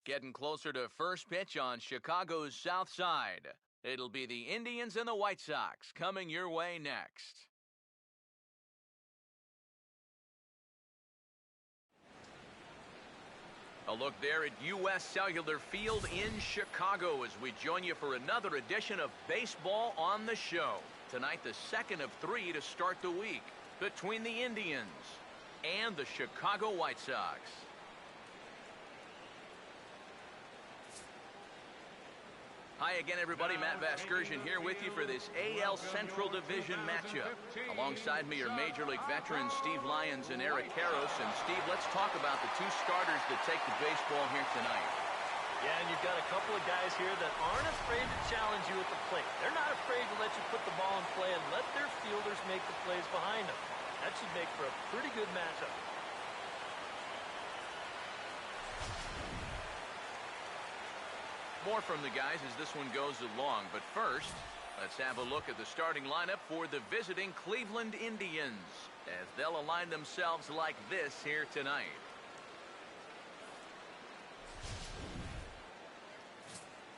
Getting closer to first pitch on Chicago's south side. It'll be the Indians and the White Sox coming your way next. A look there at U.S. Cellular Field in Chicago as we join you for another edition of Baseball on the Show. Tonight, the second of three to start the week between the Indians and the Chicago White Sox. Hi again, everybody. Matt Vasgersian here with you for this AL Central Division matchup. Alongside me are Major League veterans Steve Lyons and Eric Karros. And Steve, let's talk about the two starters that take the baseball here tonight. Yeah, and you've got a couple of guys here that aren't afraid to challenge you at the plate. They're not afraid to let you put the ball in play and let their fielders make the plays behind them. That should make for a pretty good matchup. More from the guys as this one goes along, but first, let's have a look at the starting lineup for the visiting Cleveland Indians as they'll align themselves like this here tonight.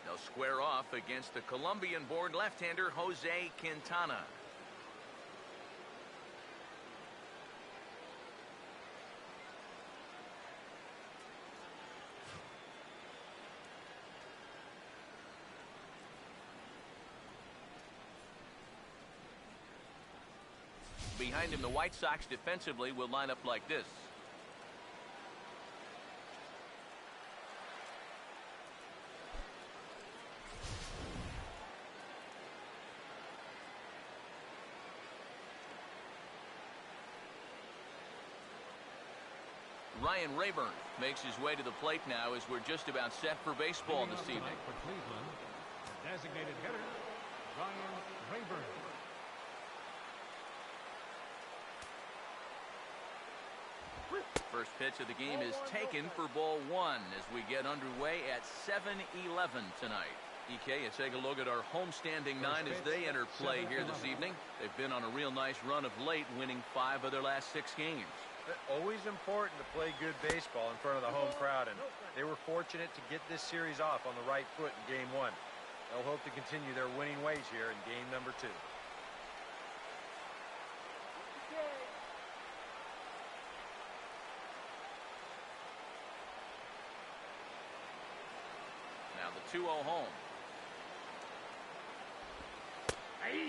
They'll square off against the Colombian-born left-hander Jose Quintana. Behind him, the White Sox defensively will line up like this. Ryan Rayburn makes his way to the plate now as we're just about set for baseball this evening. For Cleveland, designated hitter, Ryan Rayburn. First pitch of the game is taken for ball one as we get underway at 7-11 tonight. EK, let's take a look at our homestanding nine as they enter play here this evening. They've been on a real nice run of late, winning 5 of their last 6 games. Always important to play good baseball in front of the home crowd, and they were fortunate to get this series off on the right foot in game 1. They'll hope to continue their winning ways here in game number 2. Now the 2-0 home.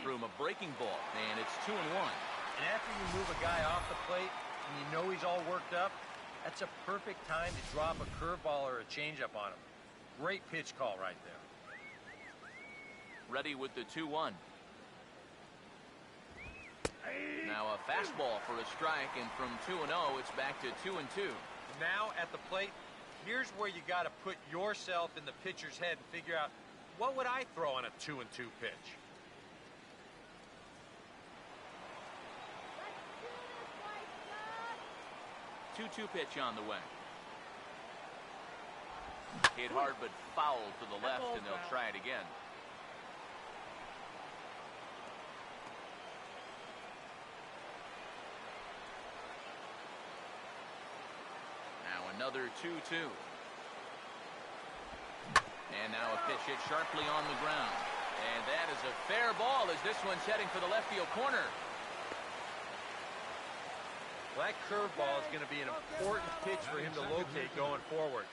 Threw him a breaking ball, and it's 2-1. And after you move a guy off the plate and you know he's all worked up, that's a perfect time to drop a curveball or a changeup on him. Great pitch call right there. Ready with the 2-1. Now a fastball for a strike, and from 2-0, it's back to 2-2. Now at the plate, here's where you got to put yourself in the pitcher's head and figure out, what would I throw on a 2-2 pitch? Two pitch on the way. Hit hard but foul to the left, and they'll try it again. Now another 2-2. And now a pitch hit sharply on the ground. And that is a fair ball as this one's heading for the left field corner. Well, that curveball is going to be an important pitch for him to locate going forward.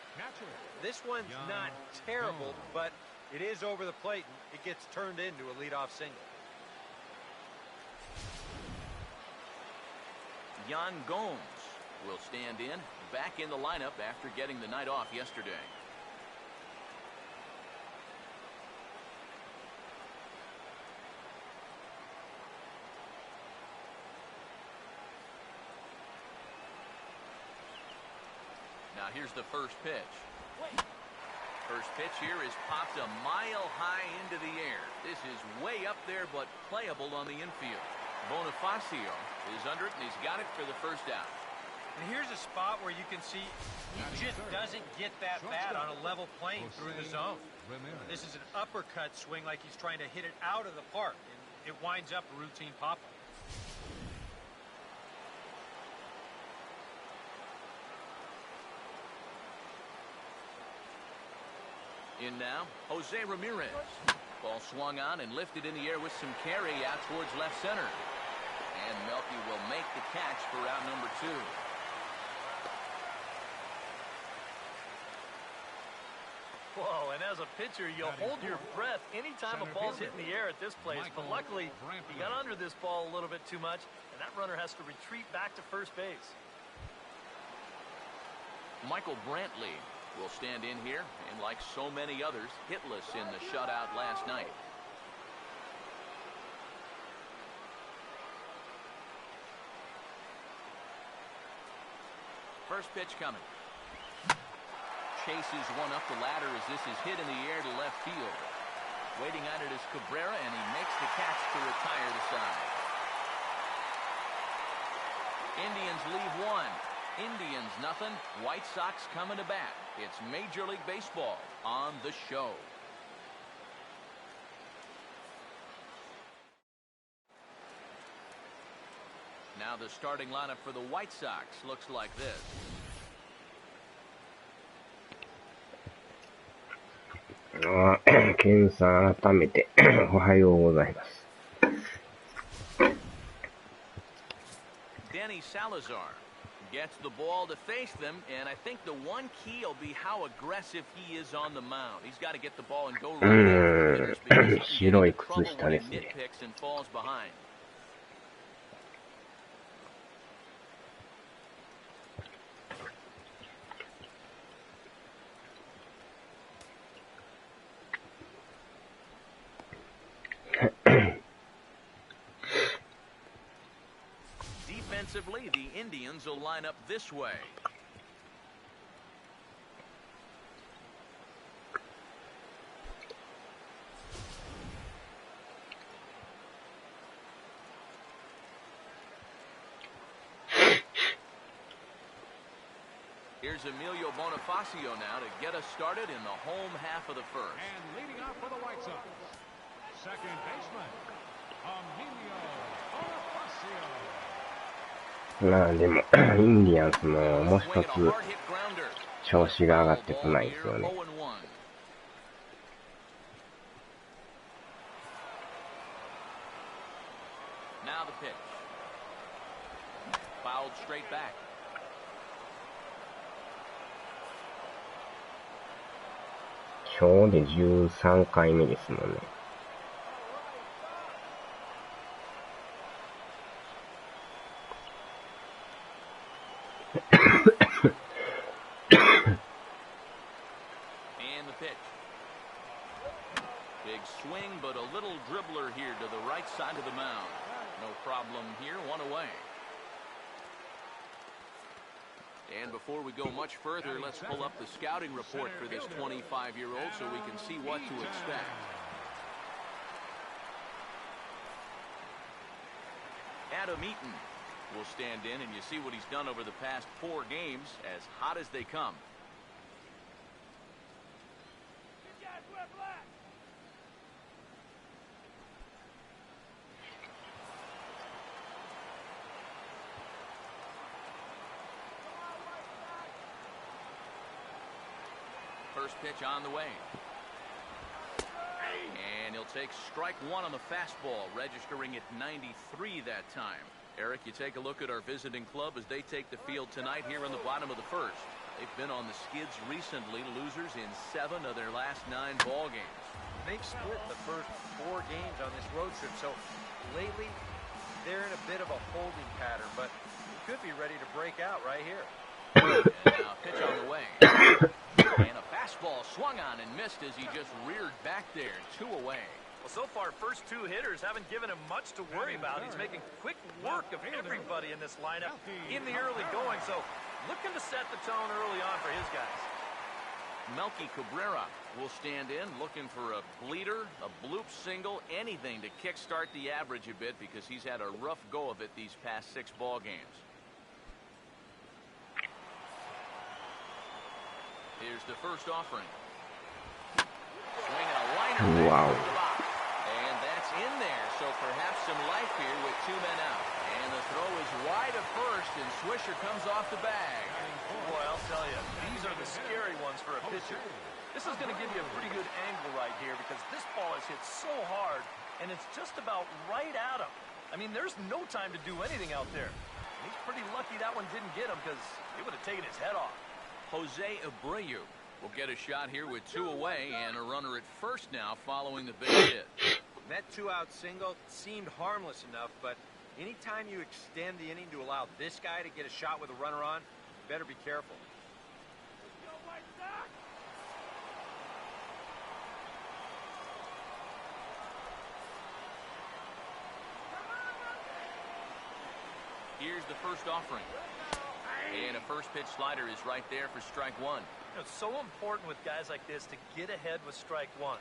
This one's not terrible, but it is over the plate, and it gets turned into a leadoff single. Yan Gomes will stand in, back in the lineup after getting the night off yesterday. Now here's the first pitch. First pitch here is popped a mile high into the air. This is way up there, but playable on the infield. Bonifacio is under it, and he's got it for the first out. And here's a spot where you can see he just doesn't get that bat on a level plane through the zone. This is an uppercut swing like he's trying to hit it out of the park, and it winds up a routine pop-up. In now, Jose Ramirez. Ball swung on and lifted in the air with some carry out towards left center. And Melky will make the catch for out number 2. Whoa, and as a pitcher, you'll hold your breath anytime a ball's hit in the air at this place. But luckily, he got under this ball a little bit too much, and that runner has to retreat back to first base. Michael Brantley will stand in here, and like so many others, hitless in the shutout last night. First pitch coming. Chases one up the ladder as this is hit in the air to left field. Waiting on it is Cabrera, and he makes the catch to retire the side. Indians leave 1. Indians nothing. White Sox coming to bat. It's Major League Baseball on the show. Now the starting lineup for the White Sox looks like this. ケンさん、改めておはようございます。Danny Salazar gets the ball to face them, and I think the one key will be how aggressive he is on the mound. He's got to get the ball and go right. 白い靴下ですね。Defensively, the Indians will line up this way. Here's Emilio Bonifacio now to get us started in the home half of the first. And leading off for the White Sox, second baseman, Emilio Bonifacio. まあでも、インディアンスももう一つ調子が上がってこないですよね。Now the pitch. Fouled straight back. 今日で13回目ですもんね。And the pitch. Big swing, but a little dribbler here to the right side of the mound. No problem here, one away. And before we go much further, let's pull up the scouting report for this 25-year-old so we can see what to expect. Adam Eaton will stand in, and you see what he's done over the past 4 games, as hot as they come. First pitch on the way. And he'll take strike 1 on the fastball, registering at 93 that time. Eric, you take a look at our visiting club as they take the field tonight here in the bottom of the first. They've been on the skids recently, losers in 7 of their last 9 ball games. They've split the first 4 games on this road trip, so lately they're in a bit of a holding pattern, but could be ready to break out right here. And now pitch on the way. And a fastball swung on and missed as he just reared back there, 2 away. Well, so far, first 2 hitters haven't given him much to worry about. He's making quick work of everybody in this lineup in the early going, so looking to set the tone early on for his guys. Melky Cabrera will stand in, looking for a bleeder, a bloop single, anything to kickstart the average a bit because he's had a rough go of it these past 6 ball games. Here's the first offering. Swinging a liner. Wow. And that's in there, so perhaps some life here with 2 men out. And the throw is wide of first, and Swisher comes off the bag. Boy, I'll tell you, these are the scary ones for a pitcher. This is going to give you a pretty good angle right here because this ball is hit so hard, and it's just about right at him. I mean, there's no time to do anything out there. And he's pretty lucky that one didn't get him because it would have taken his head off. Jose Abreu will get a shot here with 2 away and a runner at first now following the base hit. That 2-out single seemed harmless enough, but anytime you extend the inning to allow this guy to get a shot with a runner on, you better be careful. Here's the first offering. And a first pitch slider is right there for strike 1. You know, it's so important with guys like this to get ahead with strike 1.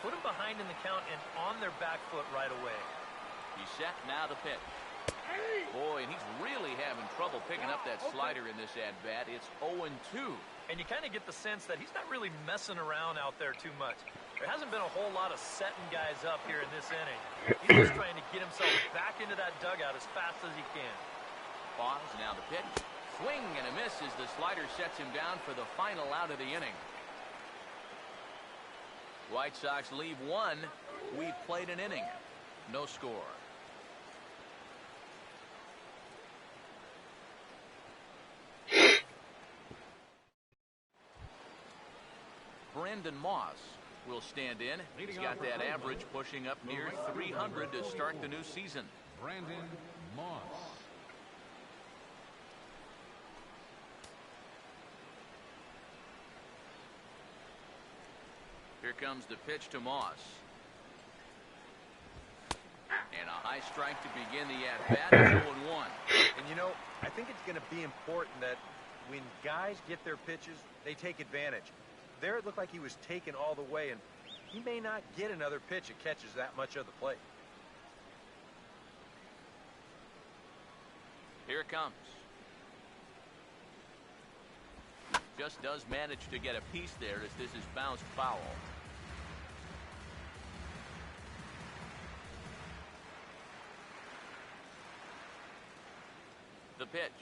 Put them behind in the count and on their back foot right away. He's set, now the pitch. Boy, and he's really having trouble picking up that slider in this at-bat. It's 0-2. And you kind of get the sense that he's not really messing around out there too much. There hasn't been a whole lot of setting guys up here in this inning. He's just trying to get himself back into that dugout as fast as he can. Pause, now the pitch. Swing and a miss as the slider sets him down for the final out of the inning. White Sox leave 1. We've played an inning. No score. Brandon Moss will stand in. He's got that average pushing up near 300 to start the new season. Brandon Moss. Here comes the pitch to Moss. And a high strike to begin the at-bat. 0-1. And you know, I think it's going to be important that when guys get their pitches, they take advantage. There it looked like he was taken all the way, and he may not get another pitch that catches that much of the plate. Here it comes. Just does manage to get a piece there as this is bounced foul. The pitch.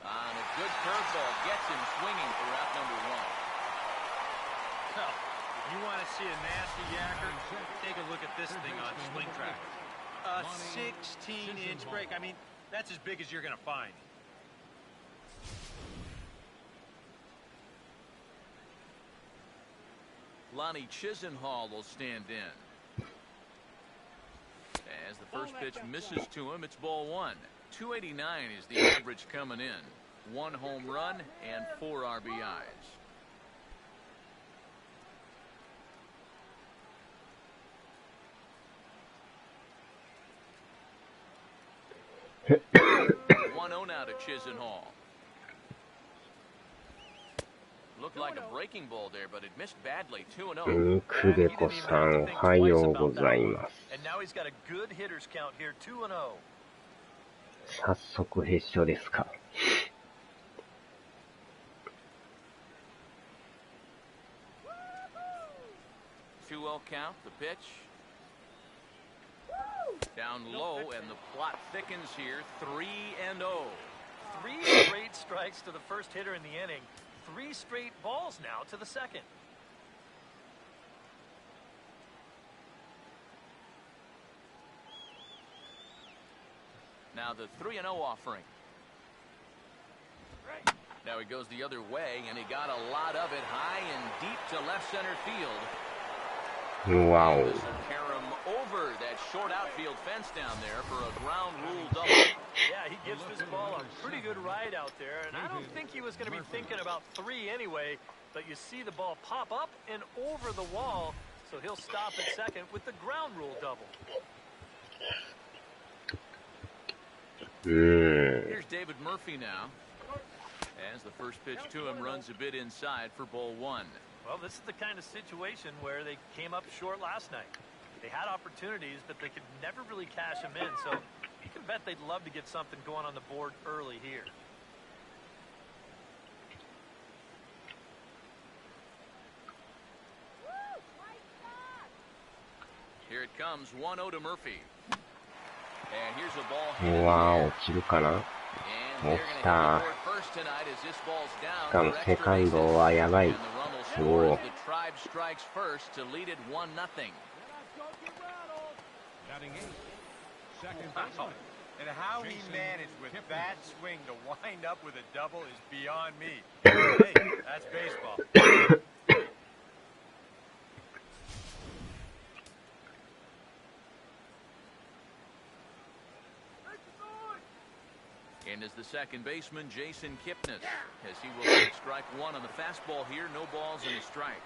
On a good curveball gets him swinging for out number 1. Well, if you want to see a nasty yacker, take a look at this thing on Swing Track. A 16-inch break. I mean, that's as big as you're going to find. Lonnie Chisenhall will stand in. As the first pitch misses to him, it's ball 1. 289 is the average coming in. 1 home run and 4 RBIs. One 0 now to Chisenhall. Looked like a breaking ball there, but it missed badly. 2-0. くべこさん、おはようございます。 And now he's got a good hitters count here, 2-0. 早速必勝ですか。2-0 count, the pitch. Down low, and the plot thickens here. 3-0. 3 straight strikes to the first hitter in the inning. 3 straight balls now to the second. Now the 3-0 offering. Now he goes the other way, and he got a lot of it high and deep to left center field. Wow. This will carry him over that short outfield fence down there for a ground rule double. Yeah, he gives this ball a pretty good ride out there, and I don't think he was going to be thinking about 3 anyway, but you see the ball pop up and over the wall, so he'll stop at second with the ground rule double. Here's David Murphy now. As the first pitch to him runs a bit inside for ball 1. Well, this is the kind of situation where they came up short last night. They had opportunities, but they could never really cash them in, so you can bet they'd love to get something going on the board early here. Here it comes, 1-0 to Murphy. うわー、落ちるかな。落ちた。しかもセカンドはやばい。おお。And how he managed with that swing to wind up with a double is beyond me. Hey, that's baseball. And is the second baseman, Jason Kipnis, as he will take strike one on the fastball here, no balls and a strike.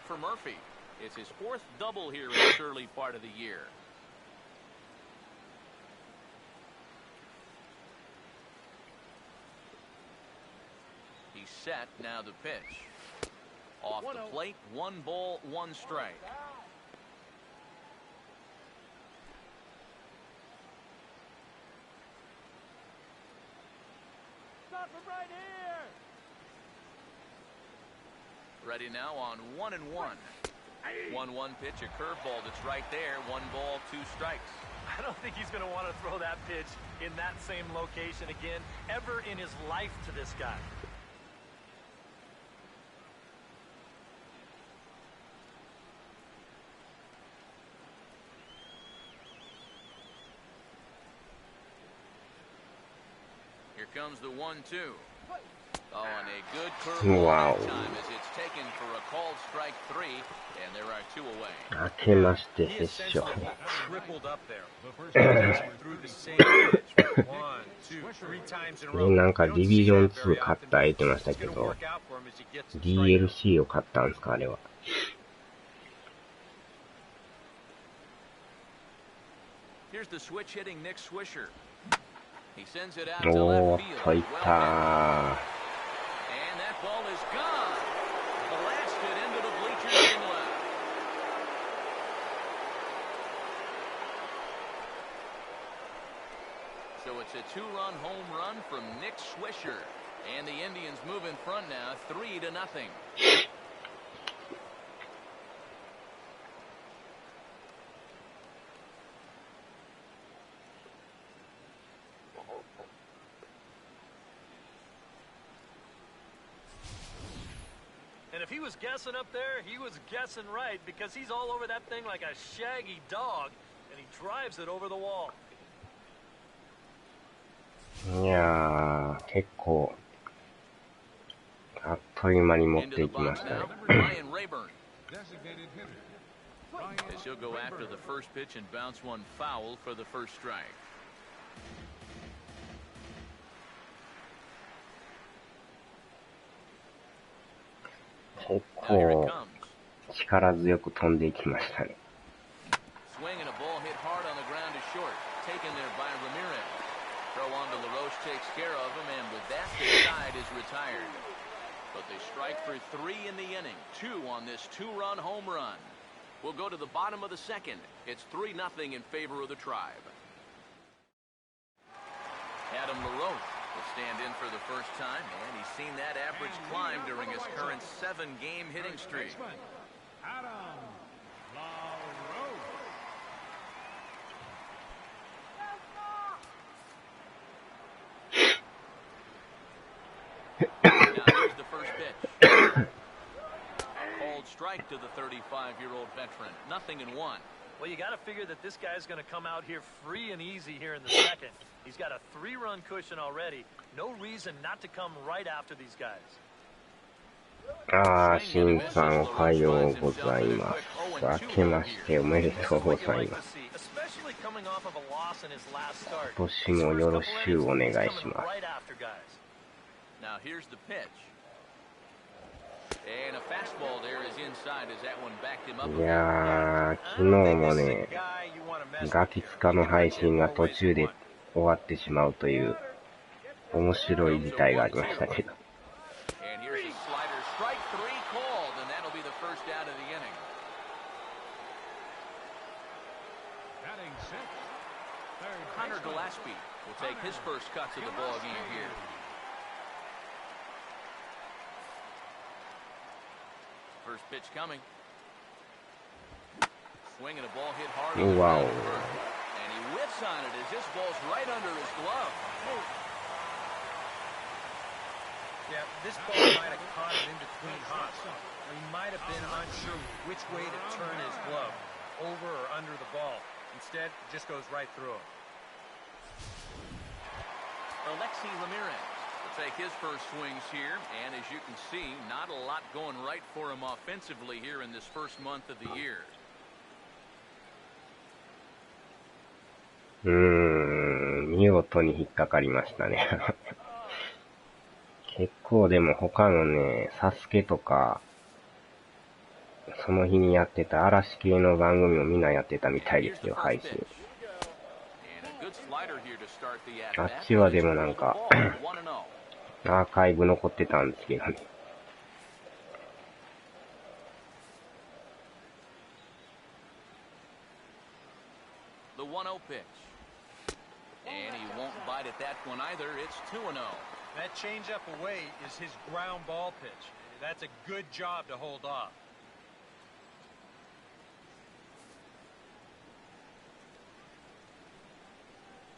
For Murphy, it's his fourth double here in this early part of the year. He's set, now the pitch. Off the plate, 1 ball, 1 strike. Stop him right here. Ready now on 1-1. 1-1 pitch, a curveball that's right there. 1 ball, 2 strikes. I don't think he's going to want to throw that pitch in that same location again ever in his life to this guy. Here comes the 1-2. Oh, and a good curveball time as it's taken for a called strike 3, and there are 2 away. 明けまして必勝。Tripled up there. Through the same pitch. 1, 2, 3 times in a row. なんかディビジョン2勝った言ってましたけど、DLC を買ったんですかあれは。Here's the switch hitting Nick Swisher. He sends it out お to ー left っ field. といったー。 And that ball is gone. Blasted into the bleachers and left. So it's a 2-run home run from Nick Swisher. And the Indians move in front now, 3-0. And if he was guessing up there, he was guessing right because he's all over that thing like a shaggy dog, and he drives it over the wall. いやー、結構、あっという間に持っていきましたね。As he'll go after the first pitch and bounce one foul for the first strike. 結構力強く飛んでいきましたね。Swing and a ball hit hard on the ground to short. Taken there by Ramirez. Throw on to LaRoche takes care of him, and with that, the side is retired. But they strike for 3 in the inning. 2 on this 2-run home run. We'll go to the bottom of the second. It's 3-0 in favor of the Tribe. Adam LaRoche will stand in for the first time, and he's seen that average climb during his current 7-game hitting streak. Adam LaRoche. Now here's the first pitch. Called strike to the 35-year-old veteran. 0-1. Well, you got to figure that this guy's going to come out here free and easy here in the second. He's got a 3-run cushion already. No reason not to come right after these guys. あー、シンさんおはようございます。明けましておめでとうございます。今年もよろしくお願いします。Now here's the pitch. And a fastball there is inside as that one backed him up. いやー、昨日もね、ガキツカの配信が途中で終わってしまうという面白い事態がありましたけど。And here's a slider, strike 3 called, and that'll be the first out of the inning. Batting 6th. Third Connor baseman. Gillespie will take his first cuts of the ball game here. First pitch coming. Swinging a ball hit hard. Wow. And he whips fastball's right under his glove. Yeah, this ball might have caught him in between hops. He might have been unsure which way to turn his glove, over or under the ball. Instead, it just goes right through him. Alexi Ramirez will take his first swings here, and as you can see, not a lot going right for him offensively here in this first month of the year. 見事に引っかかりましたね。結構でも他のね、サスケとか、その日にやってた嵐系の番組もみんなやってたみたいですよ、配信。あっちはでもなんか、アーカイブ残ってたんですけどね。The 1-0 pitch. And he won't bite at that one either. It's 2-0. That changeup away is his ground ball pitch. That's a good job to hold off.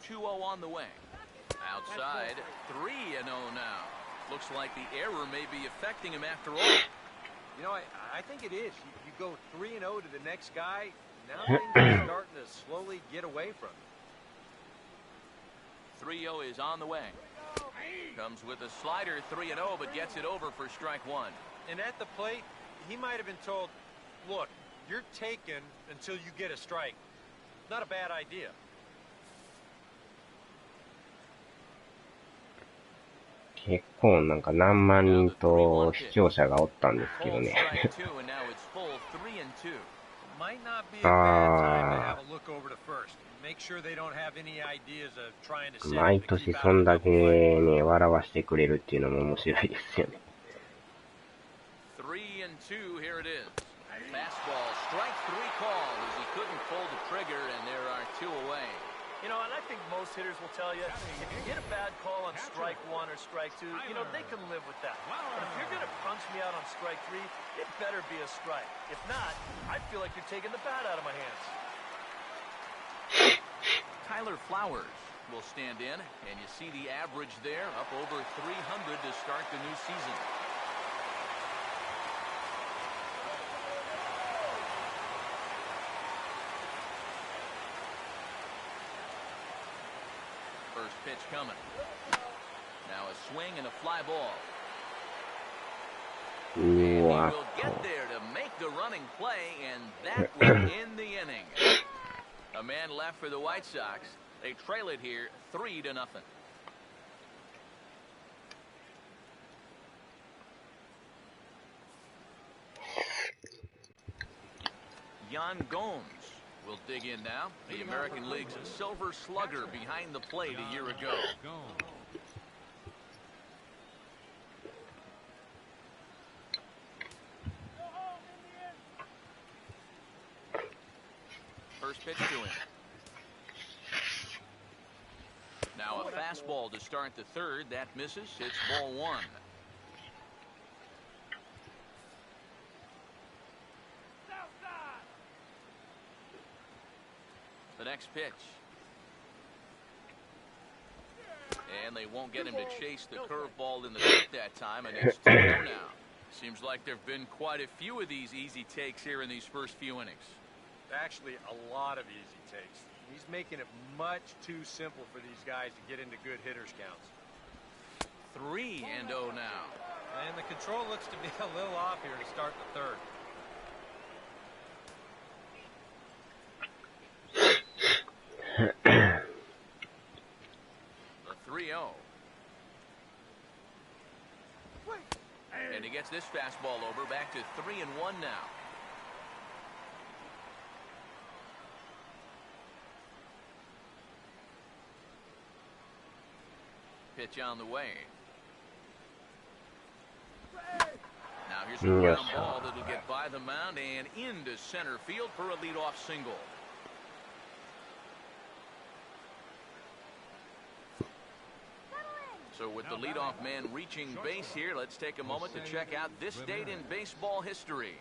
2-0 on the way. Outside, 3-0 now. Looks like the error may be affecting him after all. You know, I think it is. You go 3-0 to the next guy, now things are starting to slowly get away from him. 3-0 is on the way. Comes with a slider, 3-0, but gets it over for strike one. And at the plate, he might have been told, look, you're taken until you get a strike. Not a bad idea. 結構なんか何万人と視聴者がおったんですけどね。毎年そんだけね、笑わしてくれるっていうのも面白いですよね。3-2, here it is. Fastball, strike three call as he couldn't pull the trigger, and there are two away. You know, and I think most hitters will tell you, if you get a bad call on strike one or strike two, you know, they can live with that. But if you're going to punch me out on strike three, it better be a strike. If not, I feel like you're taking the bat out of my hands. Tyler Flowers will stand in, and you see the average there, up over 300 to start the new season. First pitch coming. Now a swing and a fly ball. And he will get there to make the running play, and that will end the inning. A man left for the White Sox. They trail it here 3-0. Yan Gomes will dig in now. The American League's silver slugger behind the plate a year ago. First pitch to him. Now a fastball to start the third. That misses. It's ball one. The next pitch. And they won't get him to chase the curveball in the dirt that time, and it's 2-0 now. Seems like there have been quite a few of these easy takes here in these first few innings. Actually, a lot of easy takes. He's making it much too simple for these guys to get into good hitters counts. 3-0 now. And the control looks to be a little off here to start the third. The 3-0. And he gets this fastball over, back to 3-1 now. Pitch on the way. Now here's a ground ball that'll get by the mound and into center field for a leadoff single. So with the leadoff man reaching base here, let's take a moment to check out this date in baseball history.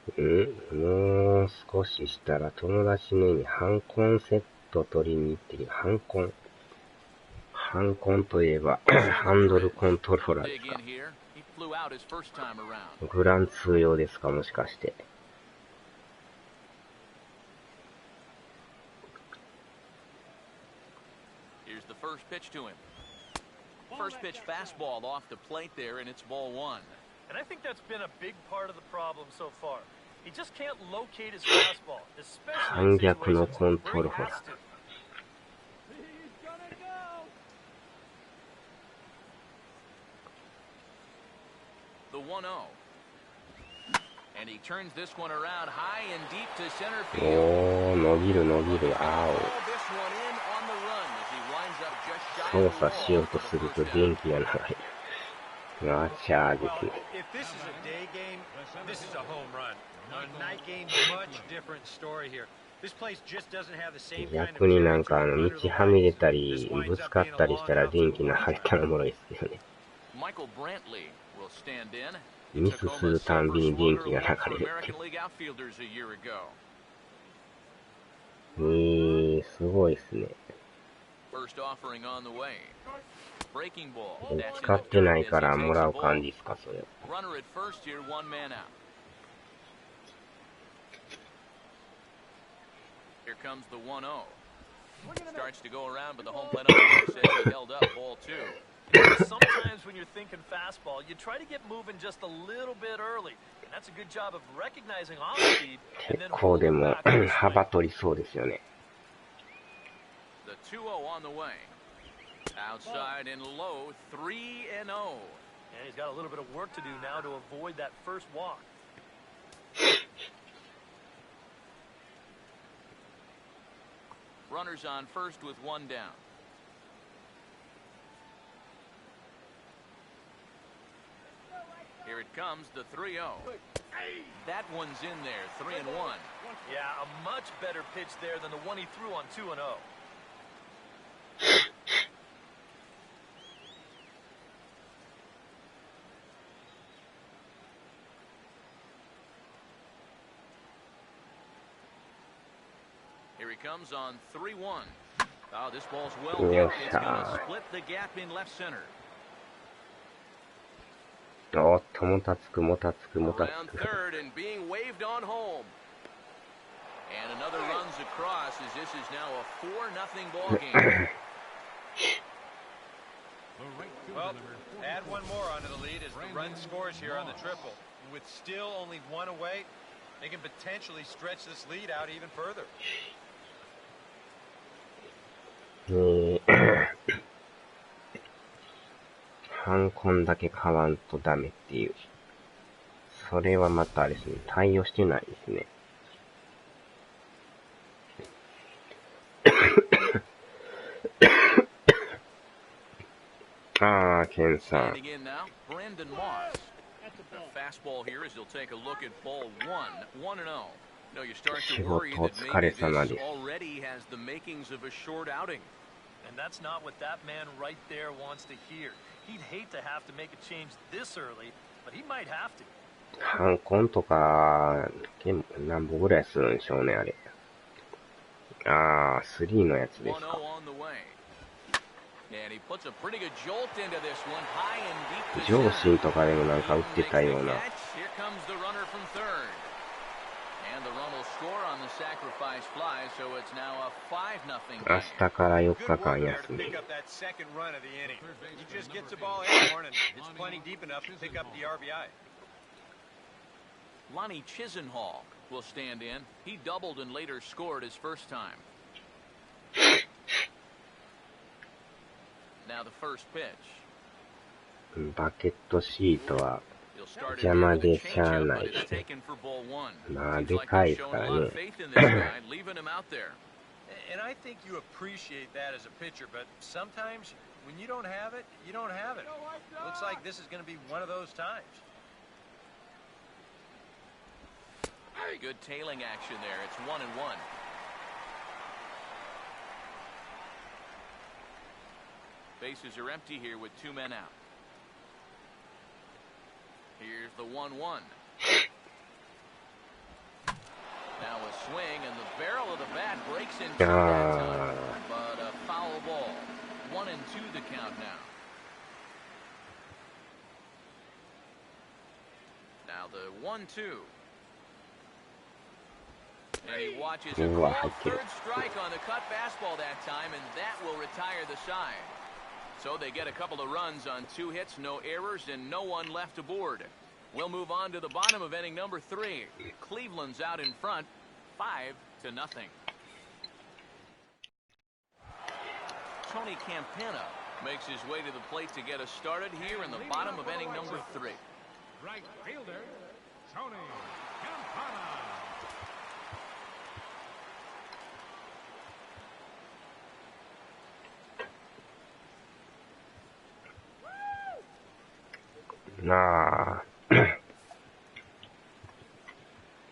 もう少ししたら友達の家にハンコンセット取りに行ってる。ハンコンといえば、ハンドルコントローラーですか。グランツー用ですか、もしかして。Here's the first pitch to him. First pitch fastball off the plate there, and it's ball one. And I think that's been a big part of the problem so far. He just can't locate his fastball, especially in situations where he has to. The 1-0. And he turns this one around high and deep to center field. 伸びる。青。操作しようとすると電気が流れる。ガチャーですね。If this is a day game, this is a home run. A night game, much different story here. This place just doesn't have the same kind of 逆になんか道はみ出たり、ぶつかったりしたら電気流れたらおもろいですけどね。ミスするたんびに電気が流れるって。すごいですね。使ってないからもらう感じですか、それ。Here comes the 1-0. Starts to go around, but the home plate umpire says he held up ball two. Sometimes when you're thinking fastball, you try to get moving just a little bit early. And that's a good job of recognizing off speed and then holding back. 結構でも幅取りそうですよね。The 2-0 on the way. Outside and low, 3-0. And he's got a little bit of work to do now to avoid that first walk. Runners on first with one down. Here it comes, the 3-0. That one's in there, 3-1. Yeah, a much better pitch there than the one he threw on 2-0. Here he comes on 3-1. Oh, this ball's well hit. It's going to split the gap in left center. おっと、もたつく。Around third and being waved on home. And another runs across as this is now a 4-0 ball game. Well, add one more onto the lead as the run scores here on the triple. With still only one away, they can potentially stretch this lead out even further. ハンコンだけ買わんとダメっていう。それはまたあれですね。対応してないですね。ああ、ケンさん。仕事お疲れ様です。And that's not what that man right there wants to hear. He'd hate to have to make a change this early, but he might have to. ハンコンとか、何本ぐらいするんでしょうね、あれ。ああ、3のやつですか。上心とかでもなんか打ってたような。明日から4日間休み。Lonnie Chisenhall will stand in. He doubled and later scored his first time. Now the first pitch. バケットシートは邪魔でしゃあないですね。まあでかいですからね。And I think you appreciate that as a pitcher, but sometimes when you don't have it, you don't have it. Looks like this is going to be one of those times. Good tailing action there. It's 1-1. Bases are empty here with two men out. Here's the 1-1. Now a swing, and the barrel of the bat breaks in two that time, but a foul ball. 1-2 the count now. Now the 1-2. And he watches a called third strike on the cut fastball that time, and that will retire the side. So they get a couple of runs on 2 hits, no errors, and no one left aboard. We'll move on to the bottom of inning number 3. Cleveland's out in front, 5-0. Tony Campana makes his way to the plate to get us started here in the bottom of inning number 3. Right fielder, Tony Campana. Nah.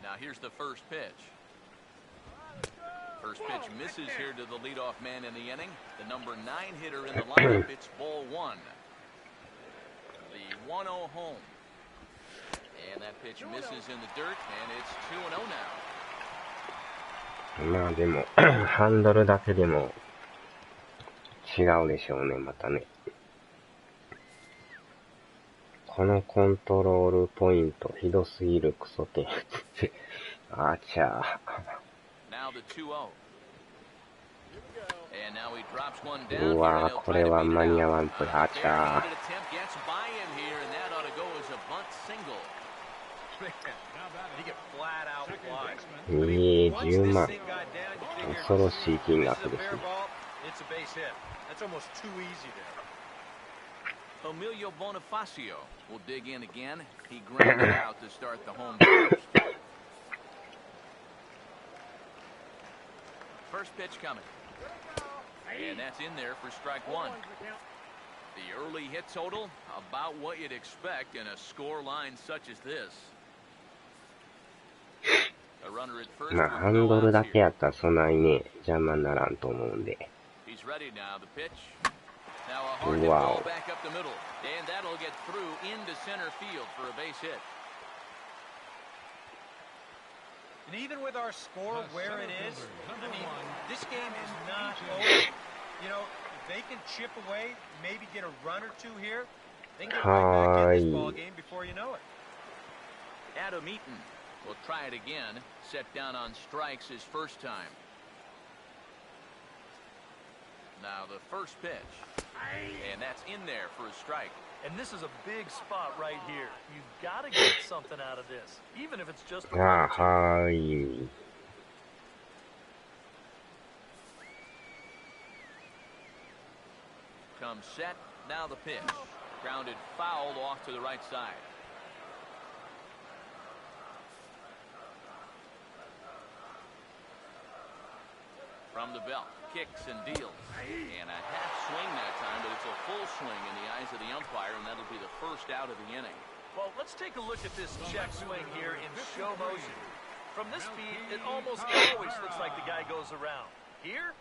Now here's the first pitch. First pitch misses here to the leadoff man in the inning. The number 9 hitter in the lineup. It's ball 1. The 1-0 home. And that pitch misses in the dirt, and it's 2-0 now. まあでも、ハンドルだけでも違うでしょうね、またね。このコントロールポイントひどすぎるクソ点。あちゃー。うわー、これは間に合わんと、あちゃー。10万。恐ろしい金額ですね。Emilio Bonifacio will dig in again. He grounded out to start the home first. First pitch coming. And that's in there for strike 1. The early hit total, about what you'd expect in a score line such as this. A runner at first. まあ、ハンドルだけやったらそないね、邪魔にならんと思うんで。He's ready now, the pitch. Now a hard hit ball back up the middle, and that'll get through into center field for a base hit. And even with our score where it is, I mean, this game is not over. You know, if they can chip away, maybe get a run or 2 here, they can get right back in this ball game before you know it. Adam Eaton will try it again, set down on strikes his first time. Now the first pitch, and that's in there for a strike. And this is a big spot right here. You've got to get something out of this, even if it's just a run. Comes set, now the pitch. Grounded foul off to the right side. From the belt, kicks and deals. And a half swing that time, but it's a full swing in the eyes of the umpire, and that'll be the first out of the inning. Well, let's take a look at this check swing here in show motion. From this speed, it almost always looks like the guy goes around. Here,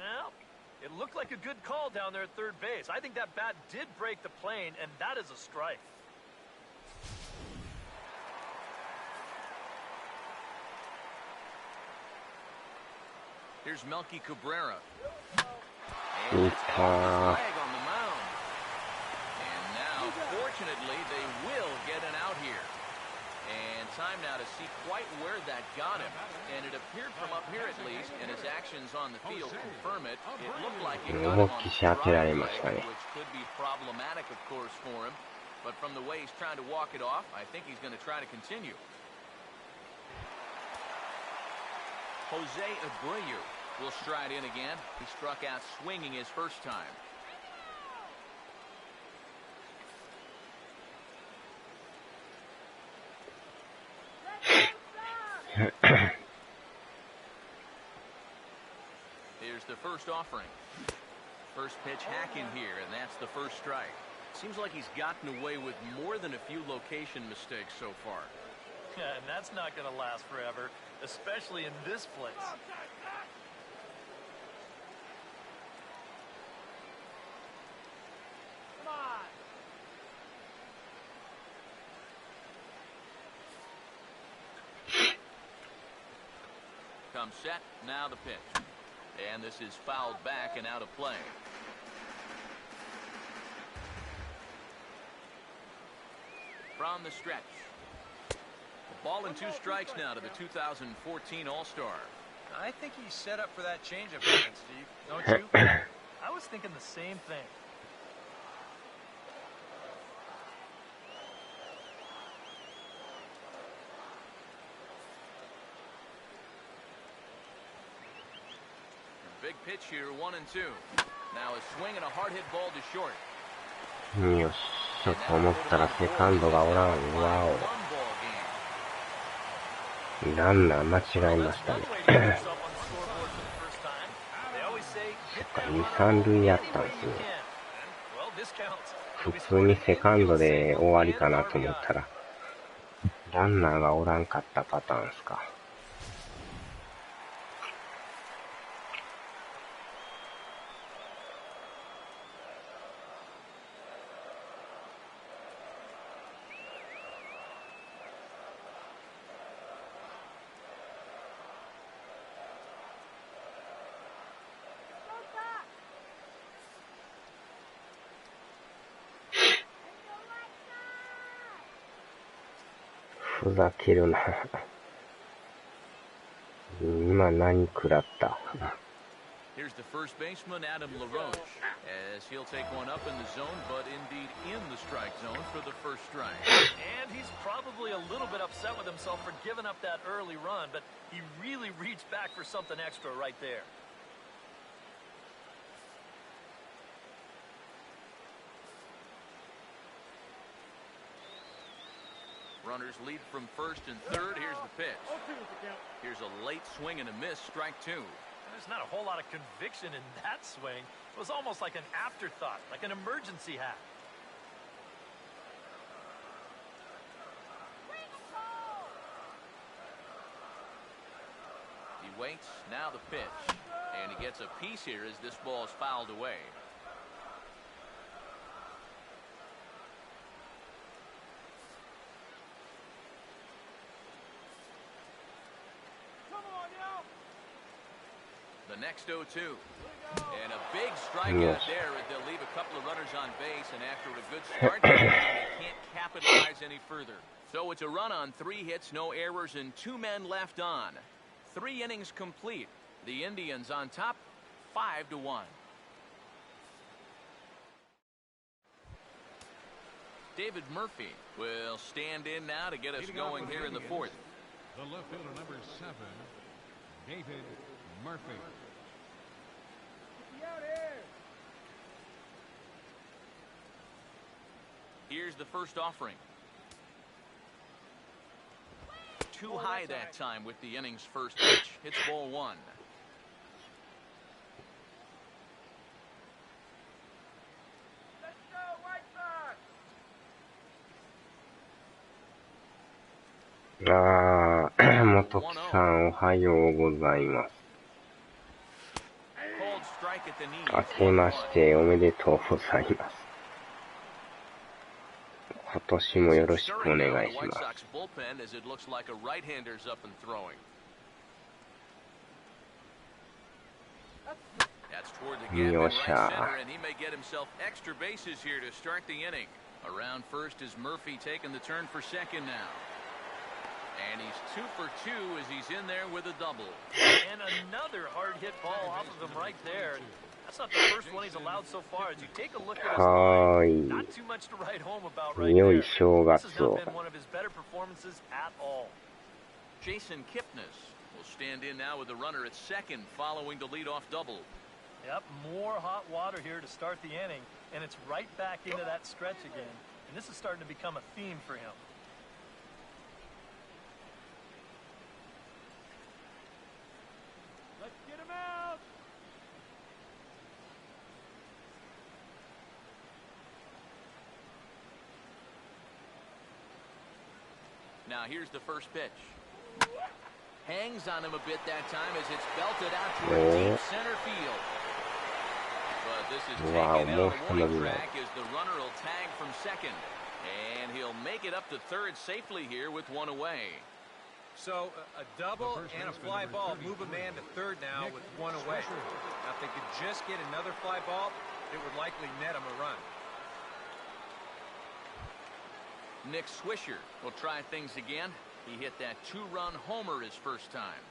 well, it looked like a good call down there at third base. I think that bat did break the plane, and that is a strike. Here's Melky Cabrera. And it's a flag on the mound. And now, fortunately, they will get an out here. And time now to see quite where that got him. And it appeared from up here at least, and his actions on the field confirm it. It looked like it got him on the strike, which could be problematic, of course, for him. But from the way he's trying to walk it off, I think he's going to try to continue. Jose Abreu will stride in again. He struck out swinging his first time. Here's the first offering. First pitch hack in here, and that's the first strike. Seems like he's gotten away with more than a few location mistakes so far. Yeah, and that's not going to last forever, especially in this place. Come on. comes set. Now the pitch. And this is fouled back and out of play. From the stretch. Ball and 2 strikes now to the 2014 All-Star. I think he's set up for that changeup again, Steve. Don't you? I was thinking the same thing. Big pitch here, 1 and 2. Now a swing and a hard hit ball to short. よっしゃと思ったらセカンドがおらん。わお。ランナー間違えましたね。そっか、2、3塁やったんですね。普通にセカンドで終わりかなと思ったら、ランナーがおらんかったパターンですか。ふざけるな。今何食らった。Here's the first baseman, Adam LaRoche, as he'll take one up in the zone, but indeed in the strike zone for the first strike. And he's probably a little bit upset with himself for giving up that early run, but he really reached back for something extra right there. Runners lead from first and third. Here's the pitch. Here's a late swing and a miss, strike 2. There's not a whole lot of conviction in that swing. It was almost like an afterthought, like an emergency hack. He waits, now the pitch. And he gets a piece here as this ball is fouled away. The next 0-2. And a big strikeout there. They'll leave a couple of runners on base, and after a good start, they can't capitalize any further. So it's a run on 3 hits, no errors, and 2 men left on. 3 innings complete. The Indians on top, 5-1. David Murphy will stand in now to get us going here in the 4th. The left fielder, number 7, David Murphy. Here's the first offering. Too high that time with the inning's first pitch. Hits ball 1. Let's go, White Sox! 元木さんおはようございます。明けましておめでとうございます。今年もよろしくお願いします。よっしゃ。Around first is Murphy taking the turn for second now. And he's 2 for 2 as he's in there with a double. And another hard hit ball off of him right there. That's not the first one he's allowed so far. As you take a look at his line, not too much to write home about right there. This has not been one of his better performances at all. Jason Kipnis will stand in now with the runner at second following the leadoff double. Yep, more hot water here to start the inning, and it's right back into that stretch again. And this is starting to become a theme for him. Let's get him out. Now here's the first pitch. Hangs on him a bit that time as it's belted out to deep center field. But this is taken out on the warning track as the runner will tag from second. And he'll make it up to third safely here with one away. So a double and a fly ball move a man to third now with one away. Now, if they could just get another fly ball, it would likely net him a run. Nick Swisher will try things again. He hit that two-run homer his first time.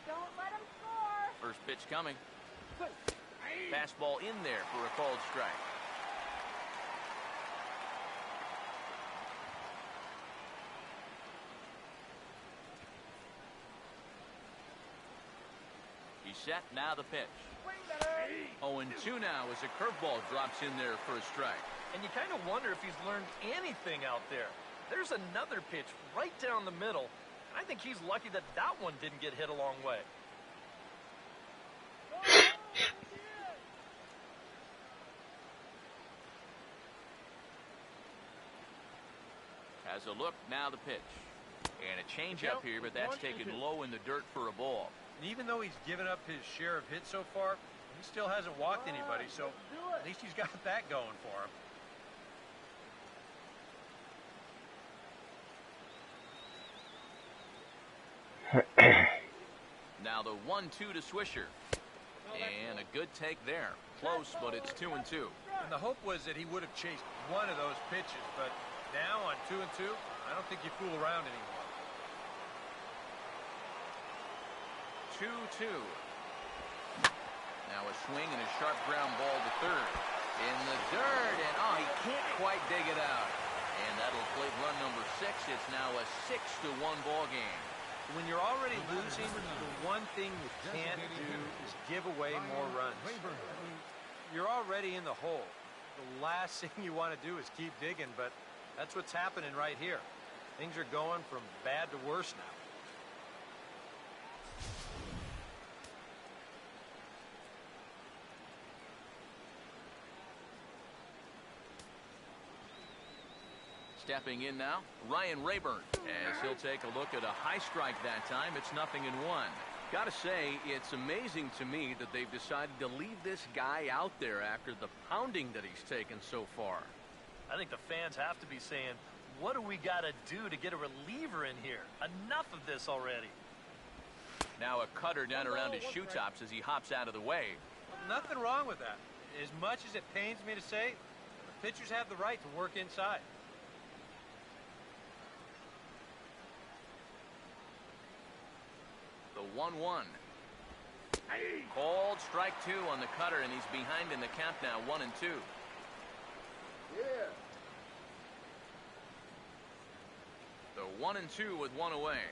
Don't let him score. First pitch coming. Fastball in there for a called strike. He's set, now the pitch. 0-2 now as a curveball drops in there for a strike. And you kind of wonder if he's learned anything out there. There's another pitch right down the middle. I think he's lucky that that one didn't get hit a long way. Has a look, now the pitch. And a changeup here, but that's taken low in the dirt for a ball. And even though he's given up his share of hits so far, he still hasn't walked anybody, so at least he's got that going for him. Now the 1-2 to Swisher. And a good take there. Close, but it's 2-2. And the hope was that he would have chased one of those pitches, but now on 2-2, I don't think you fool around anymore. 2-2. Now a swing and a sharp ground ball to third. In the dirt, and oh, he can't quite dig it out. And that'll play run number 6. It's now a 6-1 ball game. When you're already losing, the one thing you can't do is give away more runs. I mean, you're already in the hole. The last thing you want to do is keep digging, but that's what's happening right here. Things are going from bad to worse now. Stepping in now, Ryan Rayburn, as he'll take a look at a high strike that time. It's 0-1. Gotta say, it's amazing to me that they've decided to leave this guy out there after the pounding that he's taken so far. I think the fans have to be saying, what do we got to do to get a reliever in here? Enough of this already. Now a cutter down around his shoe tops as he hops out of the way. Nothing wrong with that. As much as it pains me to say, the pitchers have the right to work inside. The 1-1. Called strike 2 on the cutter, and he's behind in the count now, 1-2. Yeah. The 1-2 with one away.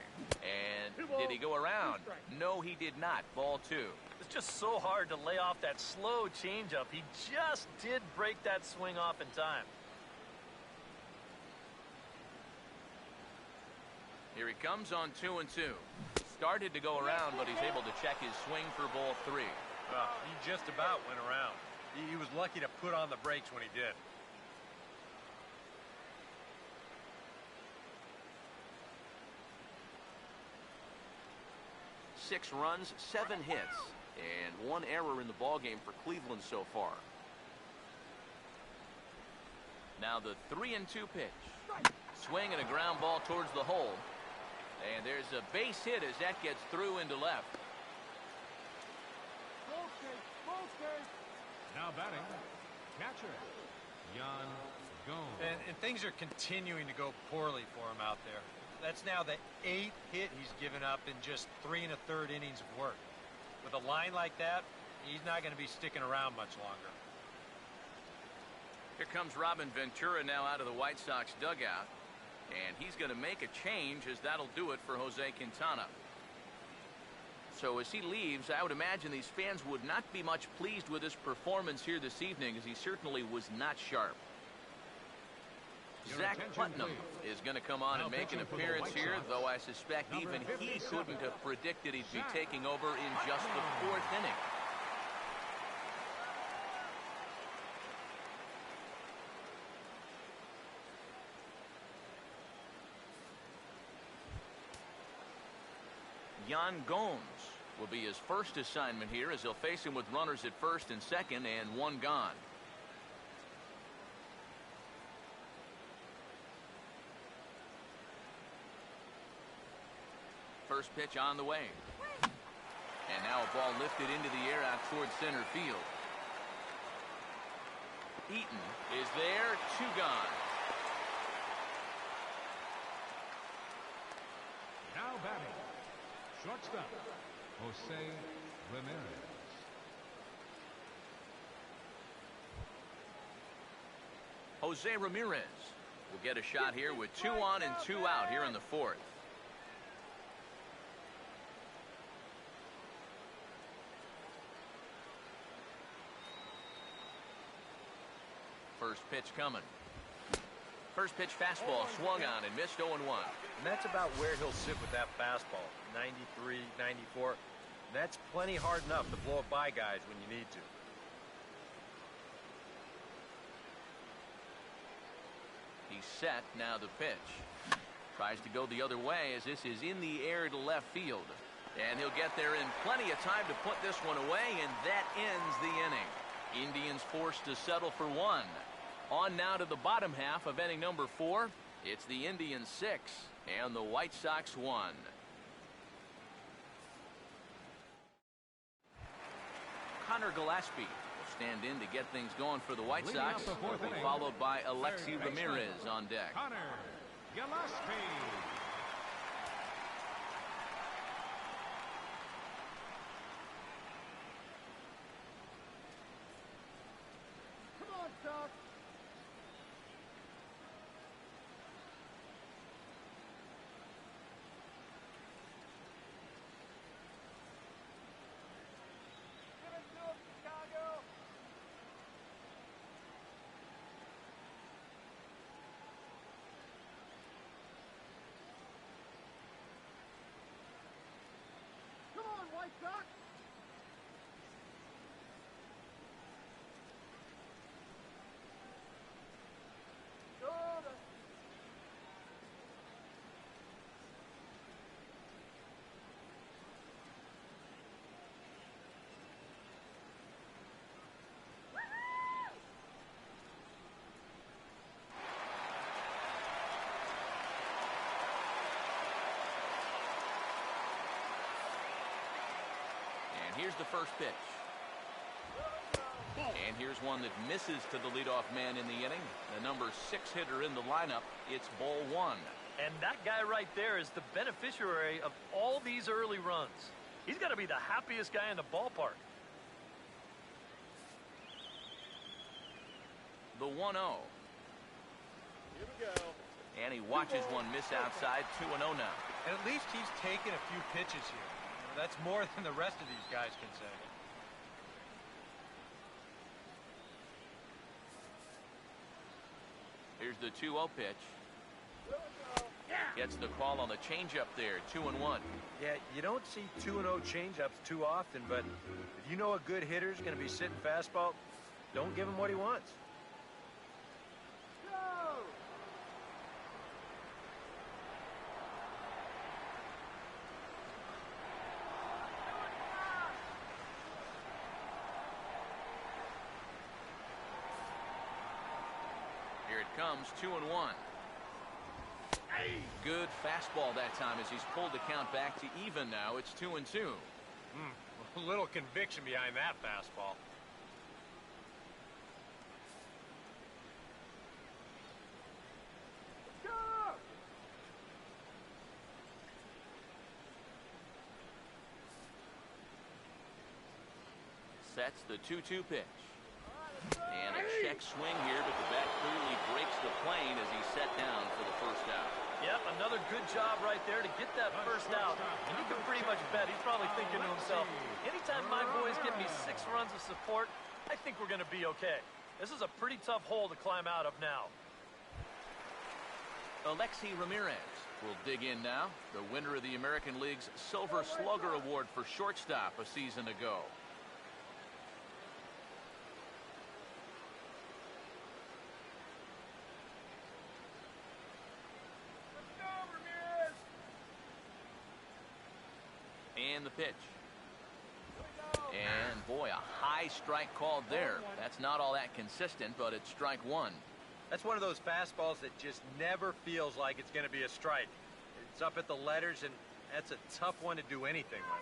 And did he go around? No, he did not. Ball 2. It's just so hard to lay off that slow changeup. He just did break that swing off in time. Here he comes on 2-2. Started to go around, but he's able to check his swing for ball 3. He just about went around. He was lucky to put on the brakes when he did. Six runs, 7 hits, and 1 error in the ballgame for Cleveland so far. Now the 3-2 pitch. Swing and a ground ball towards the hole. And there's a base hit as that gets through into left. Now batting, catcher, Yan Gomes. And things are continuing to go poorly for him out there. That's now the 8th hit he's given up in just 3 1/3 innings of work. With a line like that, he's not going to be sticking around much longer. Here comes Robin Ventura now out of the White Sox dugout. And he's going to make a change, as that'll do it for Jose Quintana. So as he leaves, I would imagine these fans would not be much pleased with his performance here this evening, as he certainly was not sharp. Zach Putnam is going to come on and make an appearance here, though I suspect even he couldn't have predicted he'd be taking over in just the 4th inning. Yan Gomes will be his first assignment here, as he'll face him with runners at first and second and 1 gone. First pitch on the way. And now a ball lifted into the air out towards center field. Eaton is there, 2 gone. Now batting, shortstop, Jose Ramirez. Jose Ramirez will get a shot here with 2 on and 2 out here in the 4th. First pitch coming. First pitch fastball swung on and missed 0-1. And that's about where he'll sit with that fastball, 93, 94. And that's plenty hard enough to blow it by guys when you need to. He's set, now the pitch. Tries to go the other way as this is in the air to left field. And he'll get there in plenty of time to put this one away, and that ends the inning. Indians forced to settle for 1. On now to the bottom half of inning number 4. It's the Indians 6 and the White Sox 1. Connor Gillespie will stand in to get things going for the White Sox. Will be followed by Alexi Ramirez on deck. Connor Gillespie. Come on, Doc. Give it to him, Chicago. Come on, White Sox. Shoulder. And here's the first pitch. And here's one that misses to the leadoff man in the inning. The number 6 hitter in the lineup. It's ball 1. And that guy right there is the beneficiary of all these early runs. He's got to be the happiest guy in the ballpark. The 1-0. Here we go. And he watches one miss outside. 2-0 now. And at least he's taken a few pitches here. That's more than the rest of these guys can say. Here's the 2-0 pitch. Gets the call on the changeup there. 2-1. Yeah, you don't see 2-0 changeups too often, but if you know a good hitter's going to be sitting fastball, don't give him what he wants. Go! Here it comes. 2-1. Good fastball that time as he's pulled the count back to even now. It's 2-2. A little conviction behind that fastball. Go! Sets the 2-2 pitch. And a check swing here, but the bat clearly breaks the plane as he's set down for the first out. Yep, another good job right there to get that first out. And you can pretty much bet he's probably thinking to himself, anytime my boys give me 6 runs of support, I think we're going to be okay. This is a pretty tough hole to climb out of now. Alexi Ramirez will dig in now, the winner of the American League's Silver Slugger Award for shortstop a season ago. And the pitch. And boy, a high strike called there. That's not all that consistent, but it's strike 1. That's one of those fastballs that just never feels like it's going to be a strike. It's up at the letters, and That's a tough one to do anything with.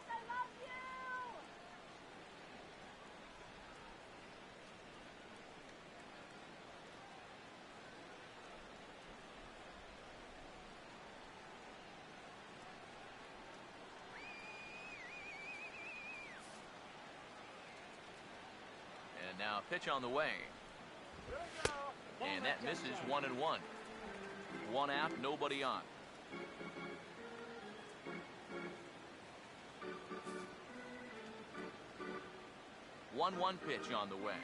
And now a pitch on the way. And that misses 1-1. One out, nobody on. 1-1 pitch on the way.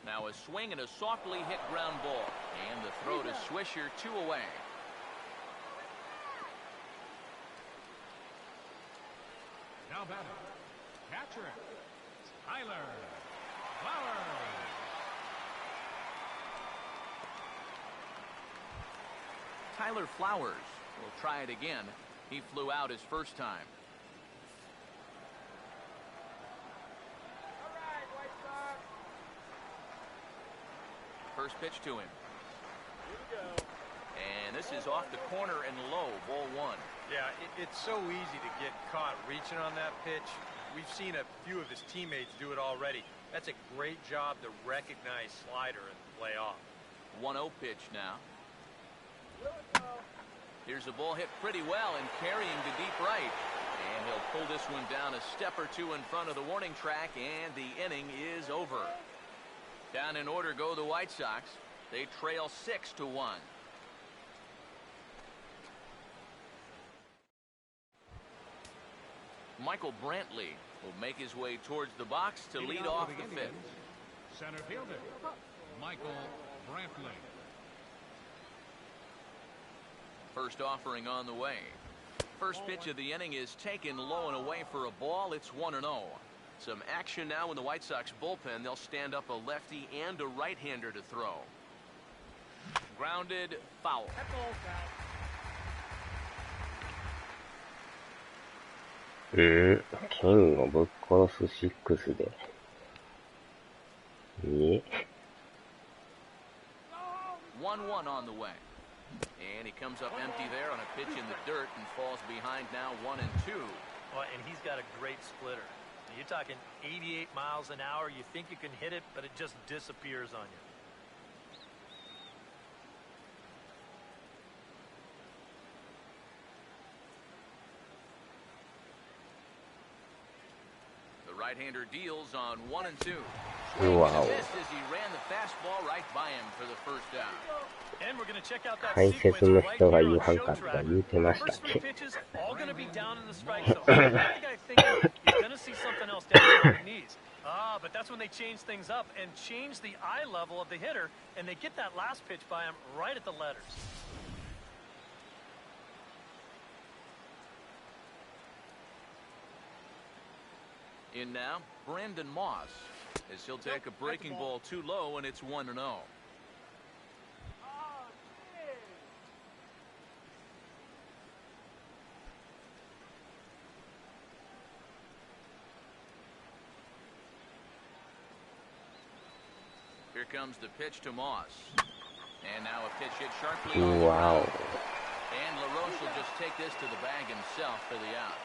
Now a swing and a softly hit ground ball. And the throw to Swisher, 2 away. Now batting, catcher, Tyler Flowers. Tyler Flowers will try it again. He flew out his first time. First pitch to him. And this is off the corner and low, ball 1. Yeah, it's so easy to get caught reaching on that pitch. We've seen a few of his teammates do it already. That's a great job to recognize slider and play off. 1-0 pitch now. Here's a ball hit pretty well and carrying to deep right. And he'll pull this one down a step or two in front of the warning track, and the inning is over. Down in order go the White Sox. They trail 6-1. Michael Brantley will make his way towards the box to lead off the fifth. Center fielder, Michael Brantley. First offering on the way. First pitch of the inning is taken low and away for a ball. It's 1-0. Some action now in the White Sox bullpen. They'll stand up a lefty and a right-hander to throw. Grounded, foul.剣をぶっ殺す6で。え 1-1 on the way. And he comes up empty there on a pitch in the dirt and falls behind now 1-2. Well, and he's got a great splitter. You're talking 88 miles an hour. You think you can hit it, but it just disappears on you. The right-hander deals on 1-2. Wow. Missed as he ran the fastball right by him for the first down. And we're going to check out that 解 sequence 説の right 人が here 言 on わんかった Showtrack. ら言うてました First っ three け pitches all going to be down in the strike zone. I think I think he's going to see something else down on the knees. But that's when they change things up and change the eye level of the hitter, and they get that last pitch by him right at the letters. In now, Brandon Moss, as he'll take a breaking ball too low, and it's 1-0. Here comes the pitch to Moss. And now a pitch hit sharply on the Wow. ground. And LaRoche will just take this to the bag himself for the out.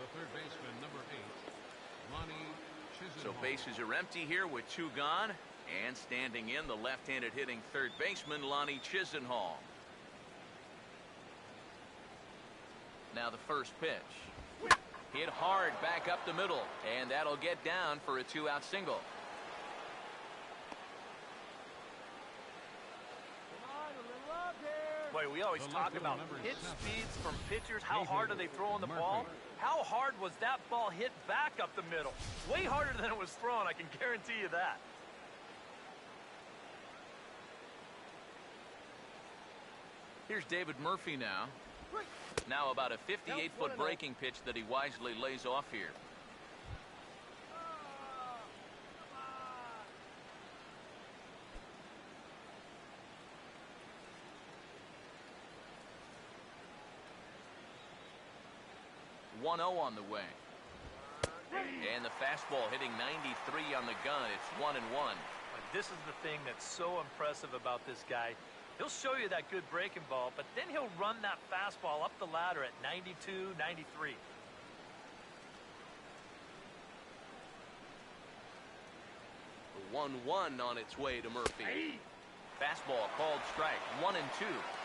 The third baseman, number 8, Lonnie Chisenhall. So bases are empty here with 2 gone. And standing in, the left-handed hitting third baseman, Lonnie Chisenhall. Now the first pitch. Hit hard back up the middle. And that'll get down for a 2-out single. Boy, we always talk about pitch speeds from pitchers. How hard are they throwing the ball? How hard was that ball hit back up the middle? Way harder than it was thrown, I can guarantee you that. Here's David Murphy now. Now about a 58-foot breaking pitch that he wisely lays off here. One 0 on the way. And the fastball hitting 93 on the gun. It's 1-1. This is the thing that's so impressive about this guy. He'll show you that good breaking ball, but then he'll run that fastball up the ladder at 92, 93. The 1-1 on its way to Murphy. Fastball called strike, 1-2.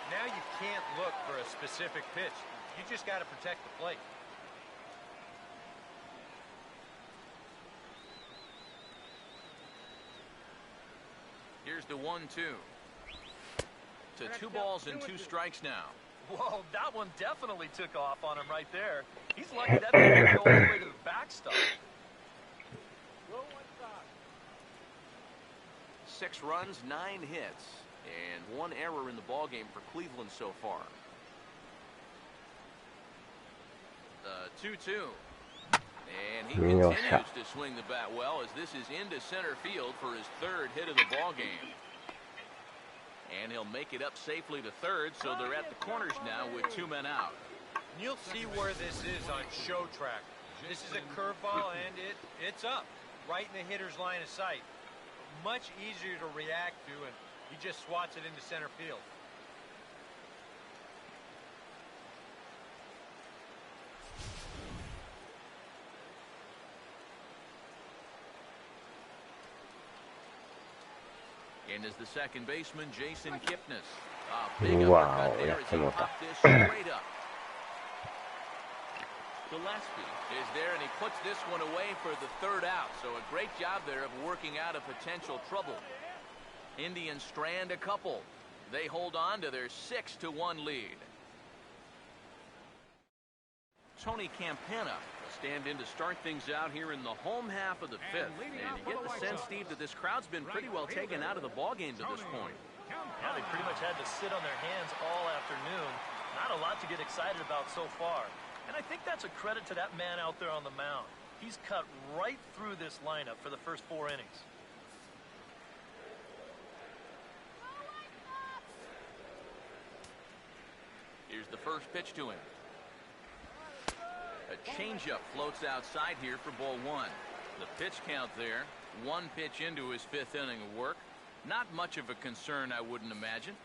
Now you can't look for a specific pitch. You just got to protect the plate. Here's the 1-2. To 2 balls and 2 strikes now. Whoa, that one definitely took off on him right there. He's lucky that didn't go all the way to the backstop. 6 runs, 9 hits, and 1 error in the ballgame for Cleveland so far. The 2-2. And he continues to swing the bat well as this is into center field for his 3rd hit of the ballgame. And he'll make it up safely to 3rd, so they're at the corners now with 2 men out. You'll see where this is on show track. This is a curveball, and it's up, right in the hitter's line of sight. Much easier to react to, and he just swats it into center field. And as the second baseman, Jason Kipnis. Big Wow, uppercut there as he that's popped this straight up. Gillespie is there, and he puts this one away for the 3rd out. So a great job there of working out of potential trouble. Indians strand a couple. They hold on to their 6-1 lead. Tony Campana will stand in to start things out here in the home half of the 5th. And you get the sense, Steve, that this crowd's been pretty well taken out of the ballgame to this point. Yeah, they pretty much had to sit on their hands all afternoon. Not a lot to get excited about so far. And I think that's a credit to that man out there on the mound. He's cut right through this lineup for the first 4 innings. Here's the first pitch to him. A changeup floats outside here for ball 1. The pitch count there, 1 pitch into his 5th inning of work. Not much of a concern, I wouldn't imagine.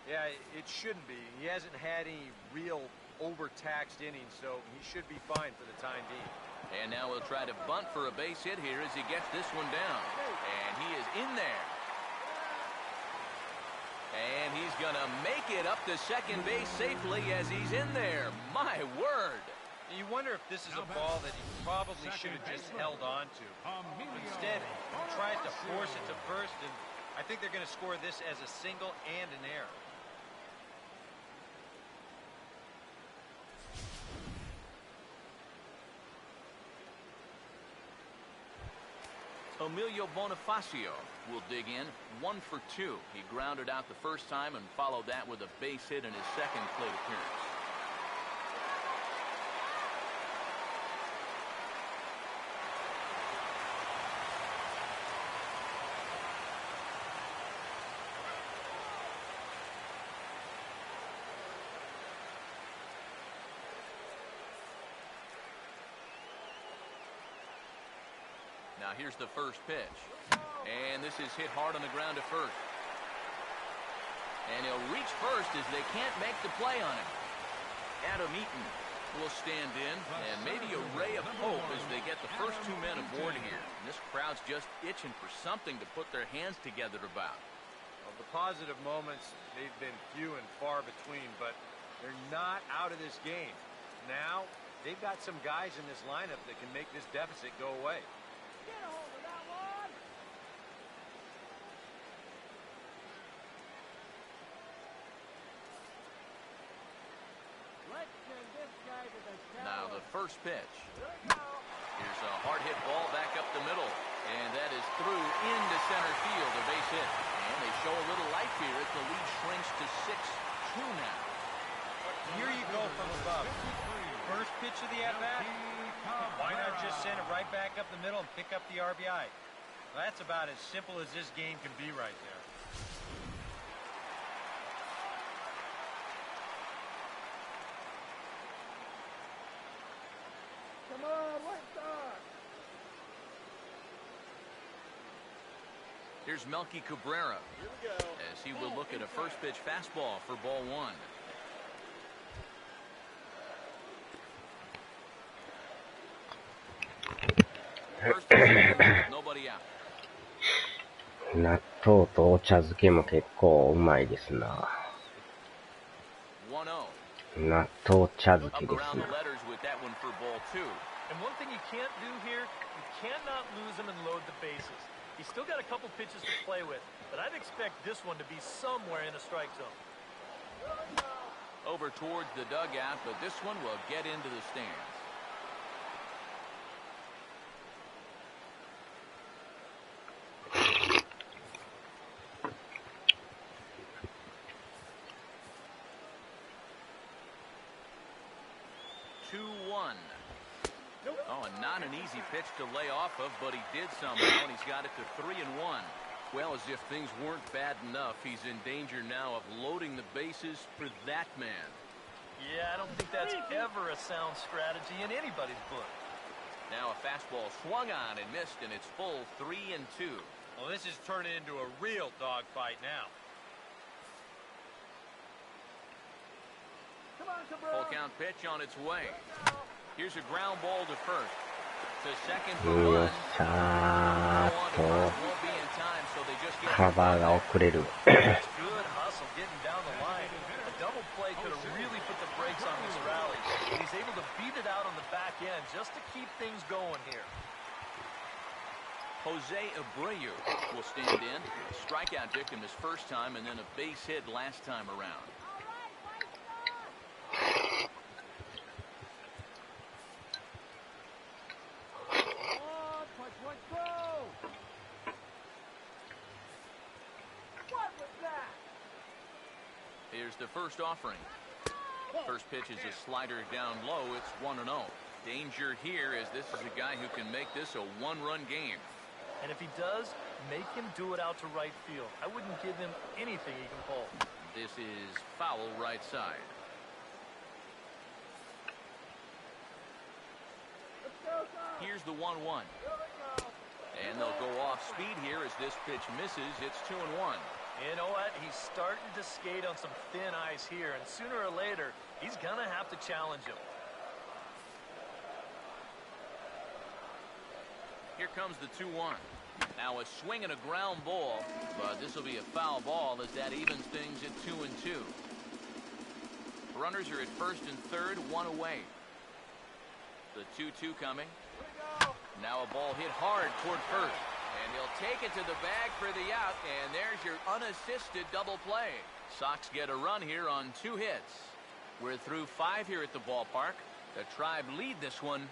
Yeah, it shouldn't be. He hasn't had any real overtaxed innings, so he should be fine for the time being. And now he'll try to bunt for a base hit here as he gets this one down. And he is in there. And he's going to make it up to second base safely as he's in there. My word. You wonder if this is a ball that he probably should have just held on to. Instead, he tried to force it to first, and I think they're going to score this as a single and an error. Emilio Bonifacio will dig in, 1 for 2. He grounded out the first time and followed that with a base hit in his 2nd plate appearance. Now here's the first pitch. And this is hit hard on the ground to first. And he'll reach first as they can't make the play on him. Adam Eaton will stand in, and maybe a ray of hope as they get the first 2 men aboard here. And this crowd's just itching for something to put their hands together about. Well, the positive moments, they've been few and far between, but they're not out of this game. Now, they've got some guys in this lineup that can make this deficit go away. Get a hold of that one! Let's send this guy to the Now the first pitch. Here we go. Here's a hard hit ball back up the middle. And that is through into center field, a base hit. And they show a little life here as the lead shrinks to 6-2 now. Here you go from above. First pitch of the at-bat. Why not just send it right back up the middle and pick up the RBI? Well, that's about as simple as this game can be right there. Come on, White Sox! Here's Melky Cabrera as he will look at a first pitch fastball for ball one. First pitch, nobody out. 納豆とお茶漬けも結構うまいですな。 1-0. 納豆茶漬け Up です around な。 the letters with that one for ball two. And one thing you can't do here, you cannot lose him and load the bases. He's still got a couple pitches to play with, but I'd expect this one to be somewhere in a strike zone. Over towards the dugout, but this one will get into the stands. Oh, and not an easy pitch to lay off of, but he did somehow, and he's got it to 3-1. Well, as if things weren't bad enough, he's in danger now of loading the bases for that man. Yeah, I don't think that's ever a sound strategy in anybody's book. Now a fastball swung on and missed, and it's full 3-2. Well, this is turning into a real dogfight now. Come on, Full Cabrera. count pitch on its way. Here's a ground ball to first. To second よ for っ one. しゃーっ Won't と、 be in time, so they just get カバーが遅れる。 Good hustle getting down the line. A double play could have really put the brakes on this rally. And he's able to beat it out on the back end just to keep things going here. Jose Abreu will stand in. Strikeout victim his first time, and then a base hit last time around. Here's the first offering. First pitch is a slider down low. It's 1-0. Danger here as this is a guy who can make this a one-run game. And if he does, make him do it out to right field. I wouldn't give him anything he can pull. This is foul right side. Here's the 1-1. And they'll go off speed here as this pitch misses. It's 2-1. You know what? He's starting to skate on some thin ice here, and sooner or later, he's going to have to challenge him. Here comes the 2-1. Now a swing and a ground ball, but this will be a foul ball as that evens things at 2-2. Runners are at first and third, one away. The 2-2 coming. Now a ball hit hard toward first. And he'll take it to the bag for the out, and there's your unassisted double play. Sox get a run here on 2 hits. We're through 5 here at the ballpark. The Tribe lead this one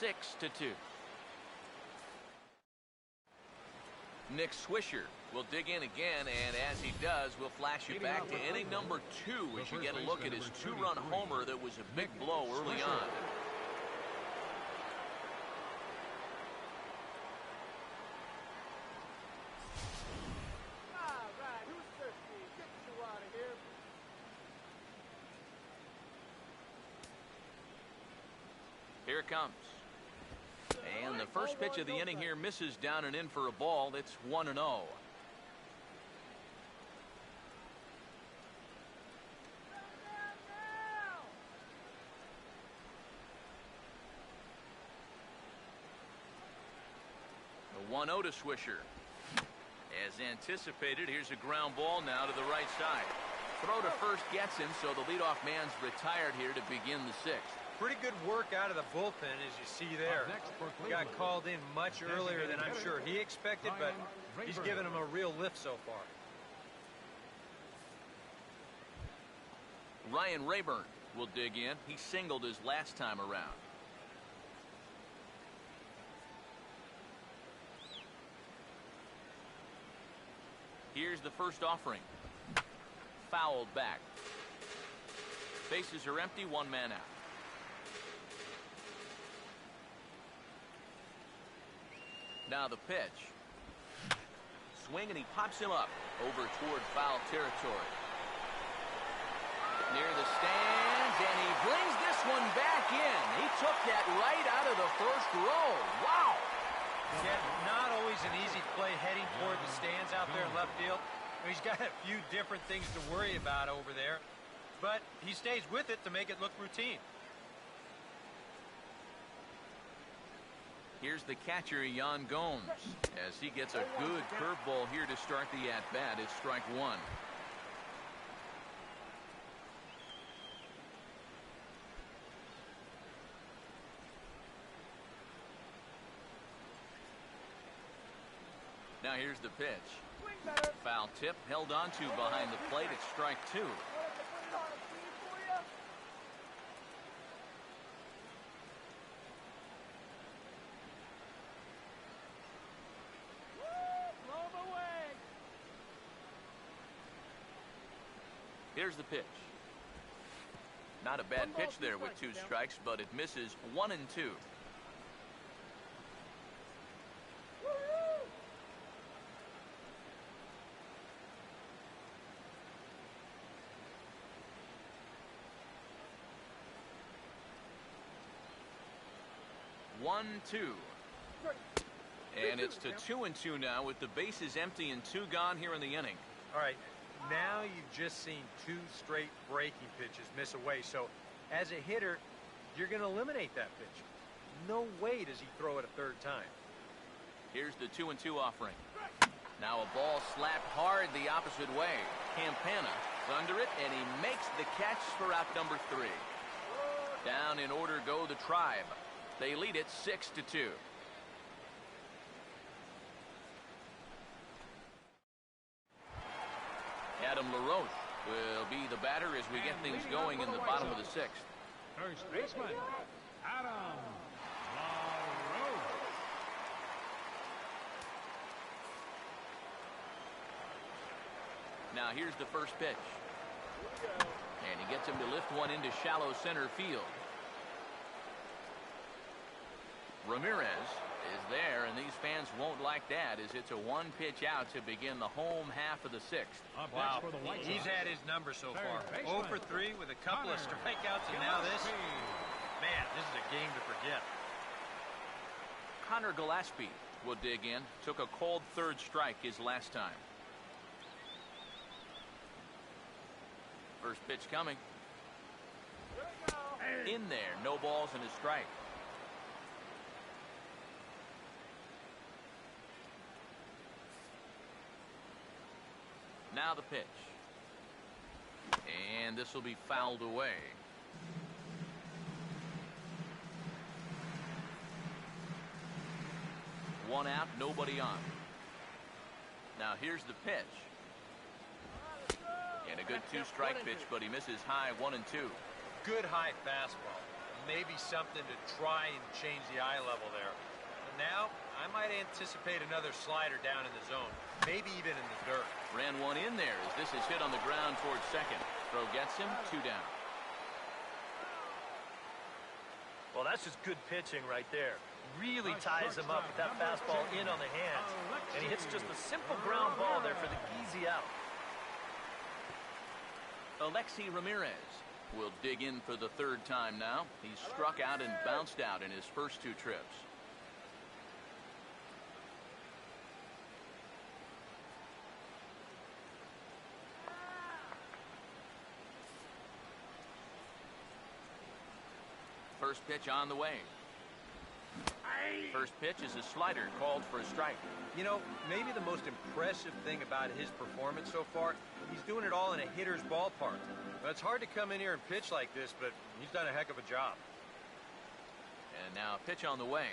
6-2. Nick Swisher will dig in again, and as he does, we'll flash you back to inning number 2 as you get a look at his 2-run homer that was a big blow early on. Here it comes. And the first pitch of the inning here misses down and in for a ball. It's 1-0. The 1-0 to Swisher. As anticipated, here's a ground ball now to the right side. Throw to first gets him, so the leadoff man's retired here to begin the 6th. Pretty good work out of the bullpen, as you see there. He got called in much earlier than I'm sure he expected, but he's given him a real lift so far. Ryan Rayburn will dig in. He singled his last time around. Here's the first offering. Fouled back. Bases are empty, 1 man out. Now the pitch. Swing, and he pops him up over toward foul territory. Near the stands, and he brings this one back in. He took that right out of the first row. Wow! Yeah, not always an easy play heading toward the stands left field. He's got a few different things to worry about over there, but he stays with it to make it look routine. Here's the catcher, Yan Gomes, as he gets a good curveball here to start the at-bat. It's strike one. Now here's the pitch. Foul tip held on to behind the plate. It's strike two. Here's the pitch. Not a bad pitch there with two strikes, but it misses 1 and 2. One, two. And it's to 2 and 2 now with the bases empty and 2 gone here in the inning. All right, now you've just seen 2 straight breaking pitches miss away. So as a hitter, you're going to eliminate that pitch. No way does he throw it a third time. Here's the 2 and 2 offering. Now a ball slapped hard the opposite way. Campana is under it, and he makes the catch for out number 3. Down in order go the Tribe. They lead it 6 to 2. Adam LaRoche will be the batter as we get things going in the bottom of the 6th. First baseman, Adam LaRoche. Now here's the first pitch. And he gets him to lift one into shallow center field. Ramirez is there, and these fans won't like that as it's a 1-pitch out to begin the home half of the 6th. Wow, he's had his number so far. 0 for 3 with a couple of strikeouts, and now this. Man, this is a game to forget. Connor Gillespie will dig in. Took a called third strike his last time. First pitch coming. In there, no balls and a strike. Now the pitch. And this will be fouled away. One out, nobody on. Now here's the pitch. And a good 2-strike pitch, but he misses high 1 and 2. Good high fastball. Maybe something to try and change the eye level there. And now, I might anticipate another slider down in the zone. Maybe even in the dirt. Ran one in there as this is hit on the ground towards second. Throw gets him, 2 down. Well, that's just good pitching right there. Really ties him up with that fastball in on the hands. And he hits just a simple ground ball there for the easy out. Alexi Ramirez will dig in for the 3rd time now. He's struck out and bounced out in his first 2 trips. First pitch on the way. First pitch is a slider called for a strike. You know, maybe the most impressive thing about his performance so far, he's doing it all in a hitter's ballpark. Well, it's hard to come in here and pitch like this, but he's done a heck of a job. And now a pitch on the way.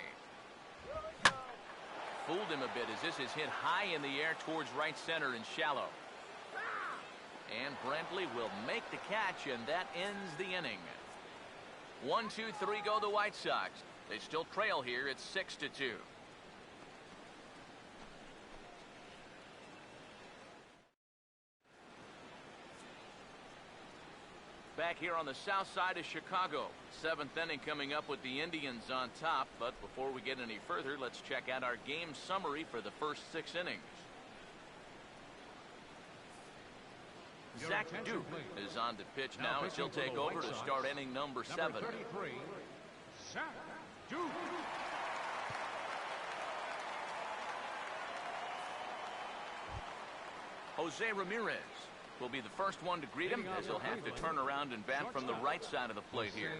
Fooled him a bit as this is hit high in the air towards right center and shallow. And Brentley will make the catch, and that ends the inning. 1, 2, 3 go the White Sox. They still trail here. It's 6 to 2. Back here on the south side of Chicago. 7th inning coming up with the Indians on top. But before we get any further, let's check out our game summary for the first 6 innings. Zach Duke is on the pitch now as he'll take over to start inning number 7. Number 33, Zach Duke. Jose Ramirez will be the first one to greet him, as he'll have to turn around and bat from the right side of the plate here.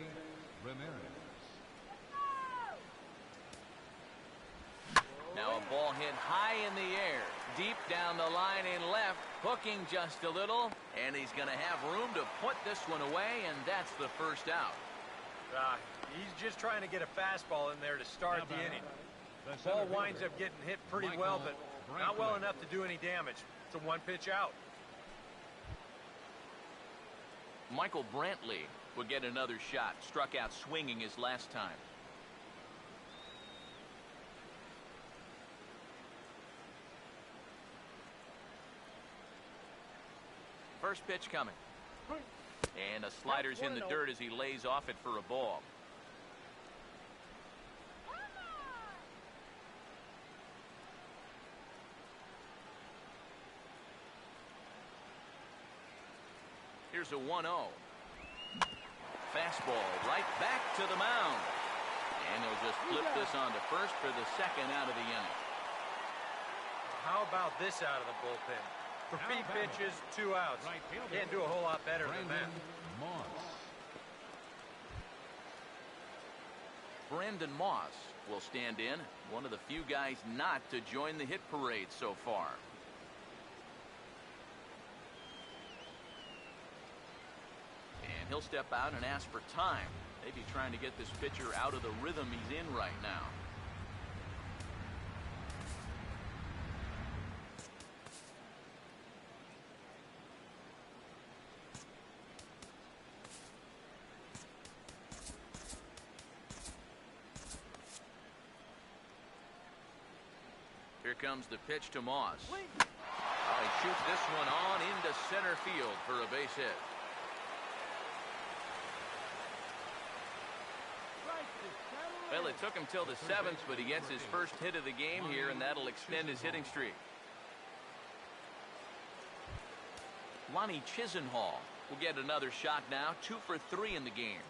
Now a ball hit high in the air, deep down the line in left, hooking just a little, and he's going to have room to put this one away, and that's the first out. He's just trying to get a fastball in there to start the inning. The ball winds up getting hit pretty well, but not well enough to do any damage. It's a one-pitch out. Michael Brantley will get another shot. Struck out swinging his last time. First pitch coming. And a slider's in the dirt as he lays off it for a ball. Here's a 1-0. Fastball right back to the mound. And he'll just flip this on to first for the second out of the inning. How about this out of the bullpen? 3 pitches, 2 outs. Can't do a whole lot better than that. Brandon Moss will stand in, one of the few guys not to join the hit parade so far. And he'll step out and ask for time. Maybe trying to get this pitcher out of the rhythm he's in right now. Here comes the pitch to Moss. Oh, he shoots this one on into center field for a base hit. Well, it took him till the 7th, but he gets his first hit of the game here, and that'll extend his hitting streak. Lonnie Chisenhall will get another shot now, 2 for 3 in the game.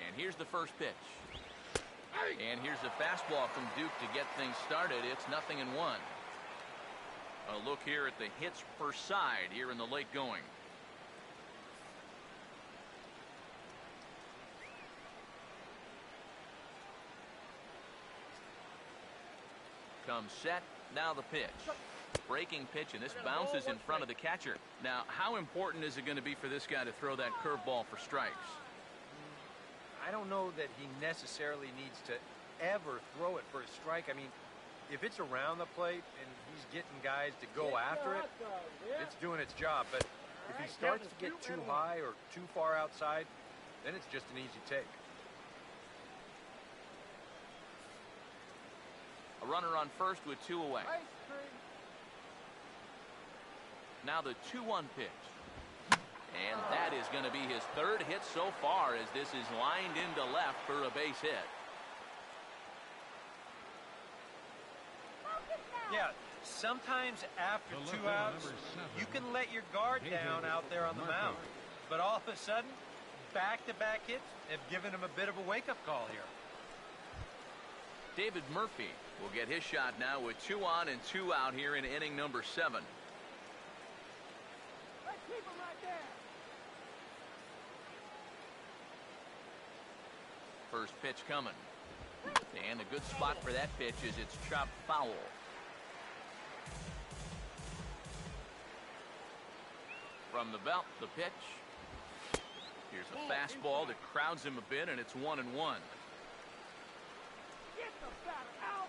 And here's the first pitch. And here's a fastball from Duke to get things started. It's 0-1. A look here at the hits per side here in the late going. Comes set, now the pitch. Breaking pitch, and this bounces in front of the catcher. Now, how important is it going to be for this guy to throw that curveball for strikes? I don't know that he necessarily needs to ever throw it for a strike. I mean, if it's around the plate and he's getting guys to go after it, it's doing its job. But if he starts to get too high or too far outside, then it's just an easy take. A runner on first with 2 away. Now the 2-1 pitch. And that is going to be his 3rd hit so far, as this is lined into left for a base hit. Yeah, sometimes after 2 outs, you can let your guard down out there on the mound. But all of a sudden, back-to-back hits have given him a bit of a wake-up call here. David Murphy will get his shot now with 2 on and 2 out here in inning number 7. Let's keep him right there. First pitch coming. And a good spot for that pitch is it's chopped foul. From the belt, the pitch. Here's a fastball that crowds him a bit, and it's 1-1. Get the batter out.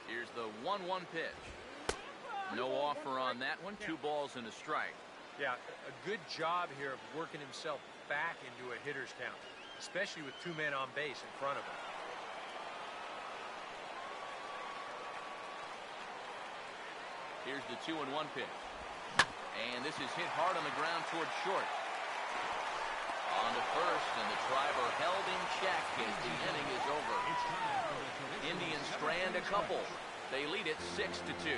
Here's the 1-1 pitch. No offer on that one. 2 balls and a strike. Yeah, a good job here of working himself back into a hitter's count, especially with 2 men on base in front of him. Here's the 2-1 pitch. And this is hit hard on the ground towards short. On to first, and the driver held in check as the inning is over. Indians strand a couple. They lead it 6-2.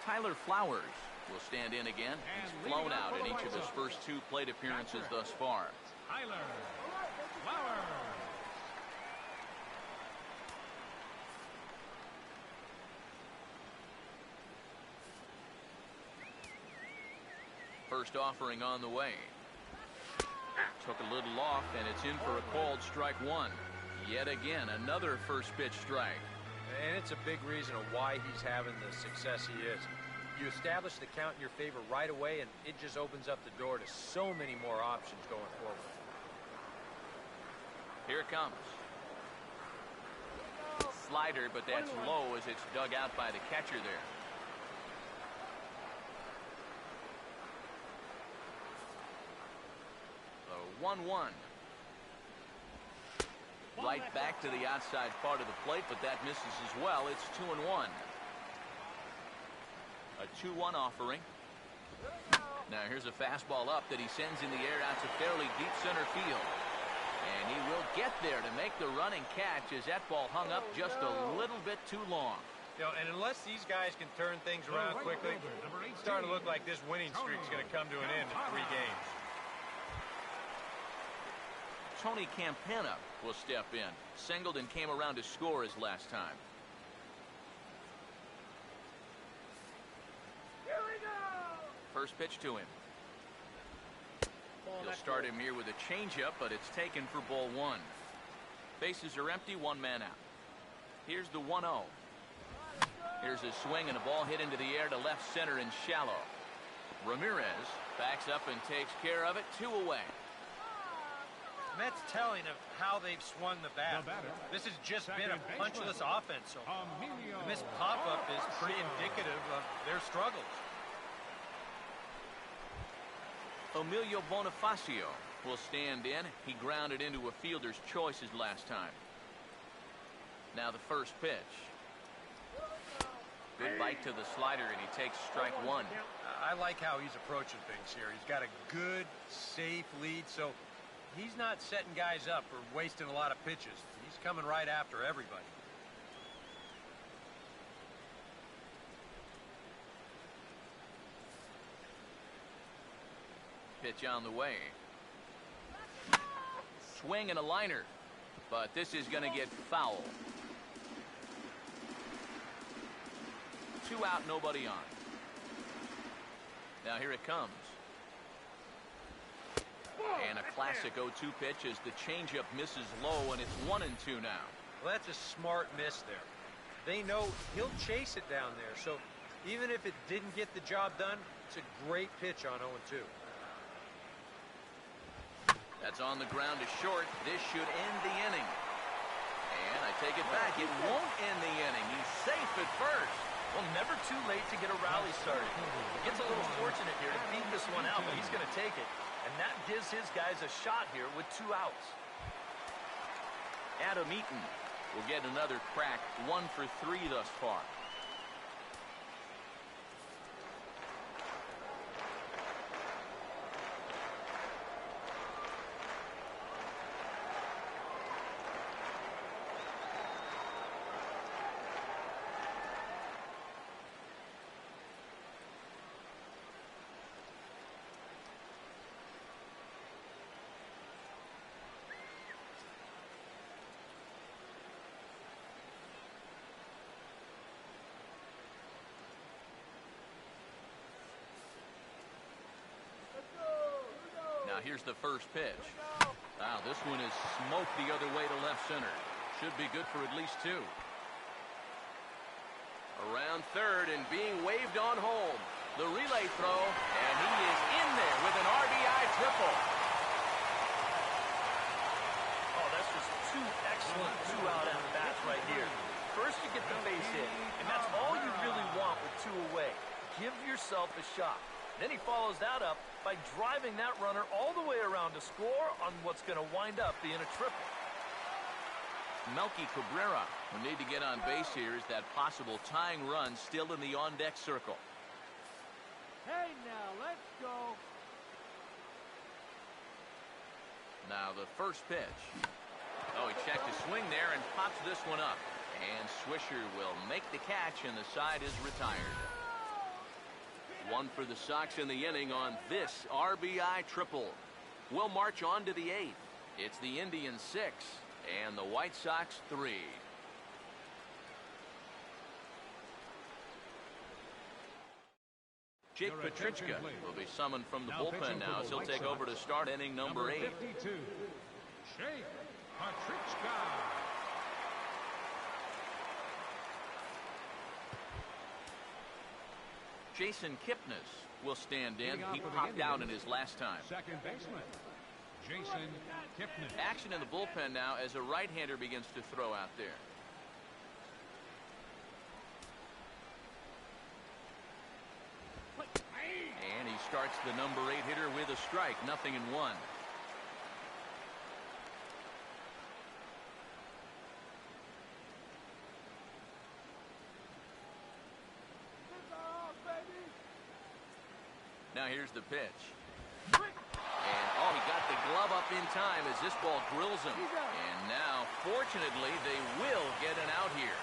Tyler Flowers will stand in again. He's flown out in each of his first 2 plate appearances thus far. Tyler Flowers. First offering on the way. Took a little off, and it's in for a called strike 1. Yet again, another first pitch strike. And it's a big reason of why he's having the success he is. You establish the count in your favor right away, and it just opens up the door to so many more options going forward. Here it comes. Slider, but that's low as it's dug out by the catcher there. The 1-1. Right back to the outside part of the plate, but that misses as well. It's 2-1. A 2-1 offering. Now here's a fastball up that he sends in the air out to fairly deep center field. And he will get there to make the running catch as that ball hung up just a little bit too long. You know, and unless these guys can turn things around quickly, it's starting to look like this winning streak is going to come to an end in 3 games. Tony Campana will step in. Singled and came around to score his last time. Here we go. First pitch to him. He'll start him here with a changeup, but it's taken for ball 1. Bases are empty, 1 man out. Here's the 1-0. Here's a swing and a ball hit into the air to left center and shallow. Ramirez backs up and takes care of it, 2 away. Mets telling of how they've swung the bat. This has just been a punchless offense, so the missed pop-up is pretty indicative of their struggles. Emilio Bonifacio will stand in. He grounded into a fielder's choice his last time. Now the first pitch. Good bite to the slider, and he takes strike 1. I like how he's approaching things here. He's got a good, safe lead, so he's not setting guys up or wasting a lot of pitches. He's coming right after everybody. Pitch on the way. Swing and a liner, but this is going to get foul. 2 out, nobody on. Now here it comes. And a classic 0-2 pitch as the changeup misses low, and it's 1-2 now. Well, that's a smart miss there. They know he'll chase it down there, so even if it didn't get the job done, it's a great pitch on 0-2. That's on the ground to short. This should end the inning. And I take it back. It won't end the inning. He's safe at first. Well, never too late to get a rally started. He gets a little fortunate here to beat this one out, but he's going to take it. And that gives his guys a shot here with 2 outs. Adam Eaton will get another crack. 1 for 3 thus far. Now here's the first pitch. Wow, this one is smoked the other way to left center. Should be good for at least 2. Around third and being waved on home. The relay throw, and he is in there with an RBI triple. Oh, that's just 2 excellent 2-out at-bats right here. First you get the base hit, and that's all you really want with 2 away. Give yourself a shot. Then he follows that up by driving that runner all the way around to score on what's going to wind up being a triple. Melky Cabrera will need to get on base here as that possible tying run still in the on-deck circle. Hey, now, let's go. Now the first pitch. Oh, he checked his swing there and pops this one up. And Swisher will make the catch, and the side is retired. One for the Sox in the inning on this RBI triple. We'll march on to the 8th. It's the Indians 6 and the White Sox 3. Jake Petrichka will be summoned from the bullpen now as he'll take over to start inning number 8. 52, Jake Petrichka. Jason Kipnis will stand in. He popped out in his last time. Second baseman, Jason Kipnis. Action in the bullpen now as a right-hander begins to throw out there. And he starts the number 8 hitter with a strike. 0-1. Now here's the pitch. And oh, he got the glove up in time as this ball drills him. And now, fortunately, they will get an out here.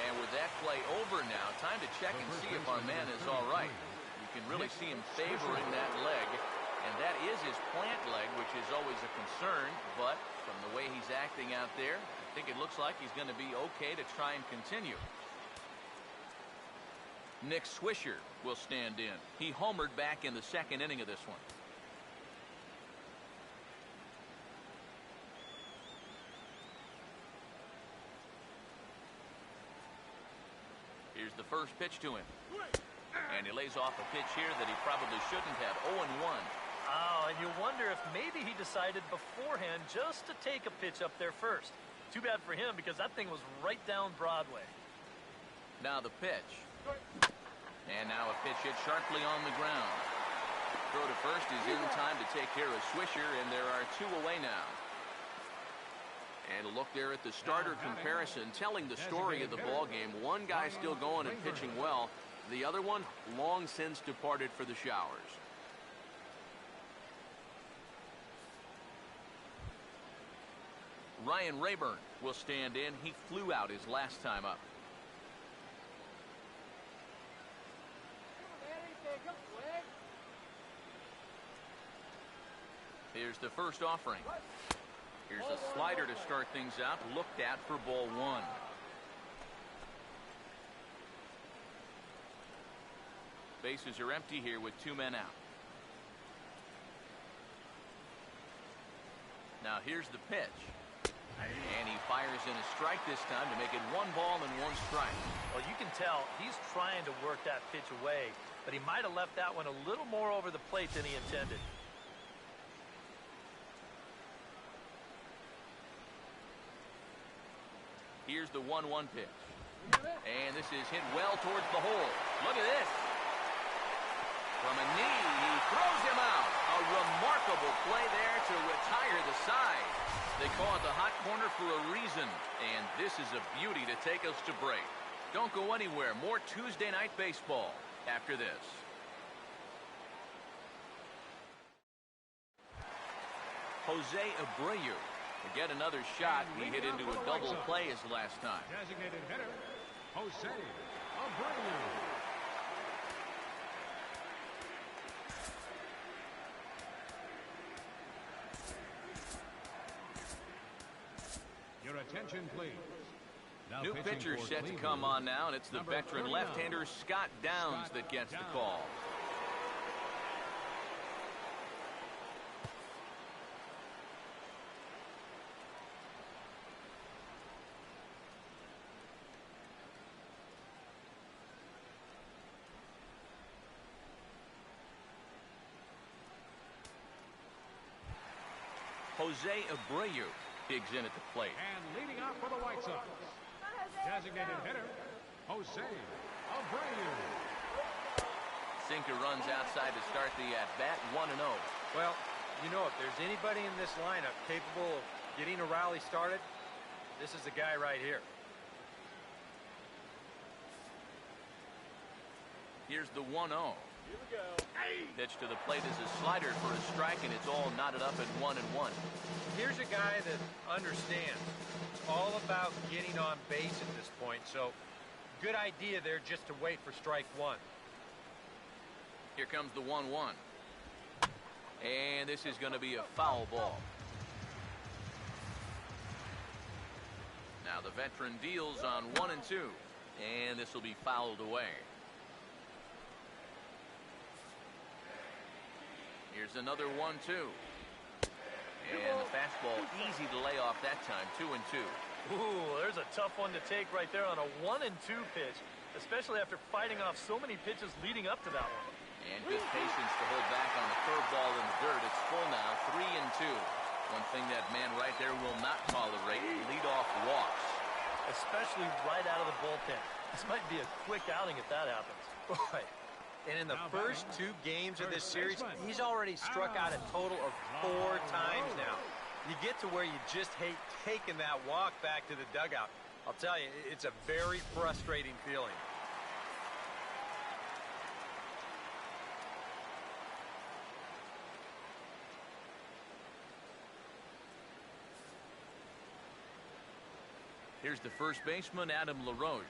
And with that play over now, time to check and see if our man is all right. You can really see him favoring that leg. And that is his plant leg, which is always a concern. But from the way he's acting out there, I think it looks like he's going to be okay to try and continue. Nick Swisher will stand in. He homered back in the second inning of this one. Here's the first pitch to him. And he lays off a pitch here that he probably shouldn't have. 0-1. Oh, and you wonder if maybe he decided beforehand just to take a pitch up there first. Too bad for him because that thing was right down Broadway. Now the pitch. And now a pitch hit sharply on the ground. Throw to first is in time to take care of Swisher, and there are 2 away now. And a look there at the starter comparison, telling the story of the ball game. One guy still going and pitching well. The other one long since departed for the showers. Ryan Rayburn will stand in. He flew out his last time up. Here's the first offering. Here's a slider to start things out. Looked at for ball 1. Bases are empty here with 2 men out. Now here's the pitch. And he fires in a strike this time to make it 1 ball and 1 strike. Well, you can tell he's trying to work that pitch away, but he might have left that one a little more over the plate than he intended. Here's the 1-1 pitch. And this is hit well towards the hole. Look at this. From a knee, he throws him out. A remarkable play there to retire the side. They call it the hot corner for a reason. And this is a beauty to take us to break. Don't go anywhere. More Tuesday night baseball after this. Jose Abreu. To get another shot, he hit into a double play his last time. Designated hitter, Jose Abreu. Your attention, please. Now New pitcher set to come on now, and it's the veteran left-hander Scott Downs that gets the call. Jose Abreu digs in at the plate. And leading off for the White Sox, designated hitter, Jose Abreu. Sinker runs outside to start the at-bat, 1-0. Well, you know, if there's anybody in this lineup capable of getting a rally started, this is the guy right here. Here's the 1-0. Here we go. Pitch to the plate is a slider for a strike, and it's all knotted up at 1-1. Here's a guy that understands. It's all about getting on base at this point, so good idea there just to wait for strike 1. Here comes the 1-1. And this is going to be a foul ball. Now the veteran deals on 1 and 2. And this will be fouled away. Here's another 1-2. And the fastball easy to lay off that time, 2 and 2. Ooh, there's a tough one to take right there on a 1 and 2 pitch, especially after fighting off so many pitches leading up to that one. And good patience to hold back on the curveball in the dirt. It's full now, 3 and 2. One thing that man right there will not tolerate, leadoff walks. Especially right out of the bullpen. This might be a quick outing if that happens. Boy. And in the first 2 games of this series, he's already struck out a total of 4 times now. You get to where you just hate taking that walk back to the dugout. I'll tell you, it's a very frustrating feeling. Here's the first baseman, Adam LaRoche,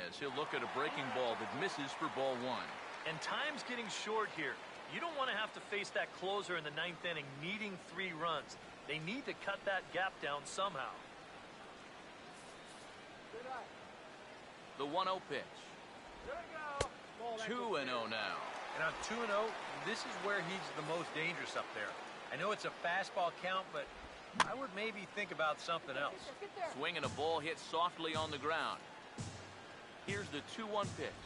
as he'll look at a breaking ball that misses for ball 1. And time's getting short here. You don't want to have to face that closer in the 9th inning needing 3 runs. They need to cut that gap down somehow. The 1-0 pitch. 2-0 now. And on 2-0, this is where he's the most dangerous up there. I know it's a fastball count, but I would maybe think about something else. Swinging a ball hit softly on the ground. Here's the 2-1 pitch.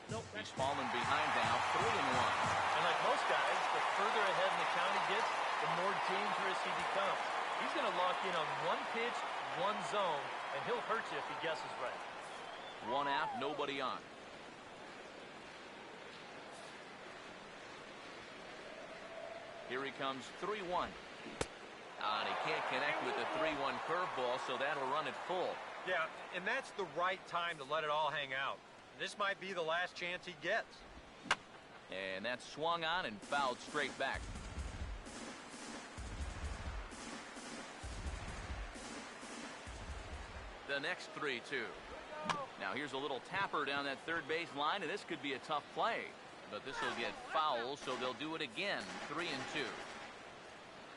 He's fallen behind now, 3-1. And like most guys, the further ahead in the count he gets, the more dangerous he becomes. He's going to lock in on 1 pitch, 1 zone, and he'll hurt you if he guesses right. 1 out, nobody on. Here he comes, 3-1. And he can't connect with the 3-1 curveball, so that'll run it full. Yeah, and that's the right time to let it all hang out. This might be the last chance he gets. And that's swung on and fouled straight back. The next 3-2. Now here's a little tapper down that third base line, and this could be a tough play. But this will get foul, so they'll do it again, 3-2.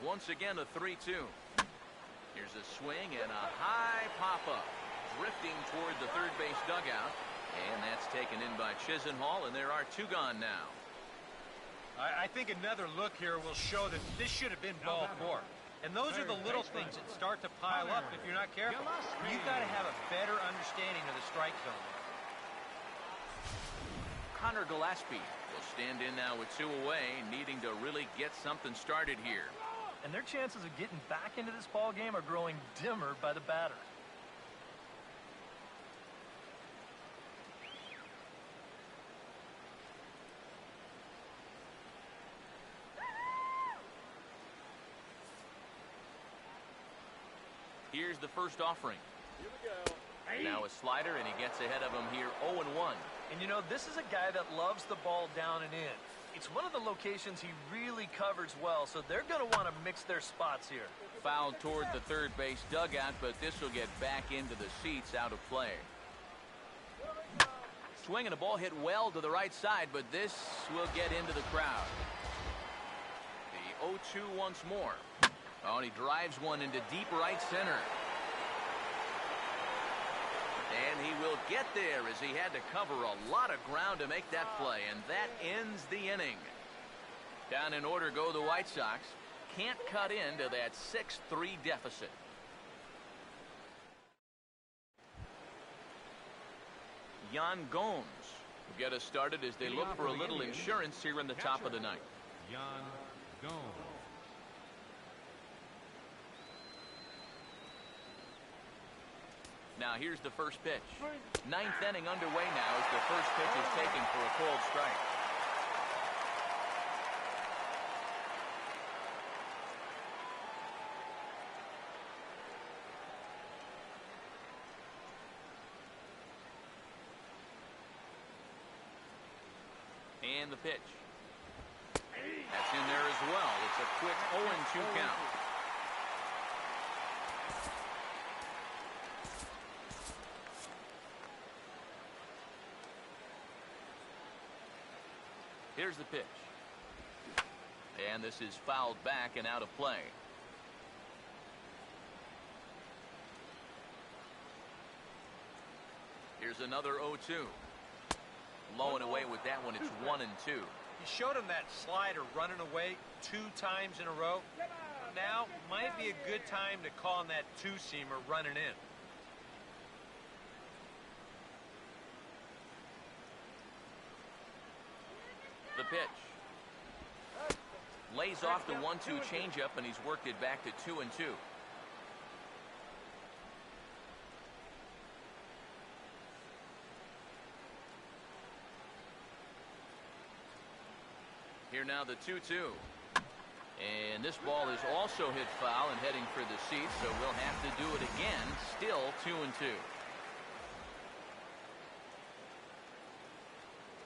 Once again, a 3-2. Here's a swing and a high pop-up. Drifting toward the third base dugout. And that's taken in by Chisenhall, and there are 2 gone now. I think another look here will show that this should have been ball 4. And those are the little things that start to pile up if you're not careful. You've got to have a better understanding of the strike zone. Connor Gillespie will stand in now with 2 away, needing to really get something started here. And their chances of getting back into this ball game are growing dimmer by the batter. Here's the first offering. Now a slider, and he gets ahead of him here, 0-1. And you know, this is a guy that loves the ball down and in. It's one of the locations he really covers well, so they're going to want to mix their spots here. Fouled toward the third base dugout, but this will get back into the seats, out of play. Swinging a ball hit well to the right side, but this will get into the crowd. The 0-2 once more. Oh, and he drives one into deep right center. And he will get there as he had to cover a lot of ground to make that play, and that ends the inning. Down in order go the White Sox. Can't cut into that 6-3 deficit. Yan Gomes will get us started as they look for a little insurance here in the top of the ninth. Yan Gomes. Now here's the first pitch. 9th inning underway now as the first pitch is taken for a cold strike. And the pitch. That's in there as well. It's a quick 0-2 count. Here's the pitch. And this is fouled back and out of play. Here's another 0-2. Low and away with that one. It's 1-2. He showed him that slider running away 2 times in a row. Now might be a good time to call on that two-seamer running in. The pitch. Lays off the 1-2 changeup, and he's worked it back to 2-2. Here now the 2-2. And this ball is also hit foul and heading for the seats, so we'll have to do it again. Still 2-2.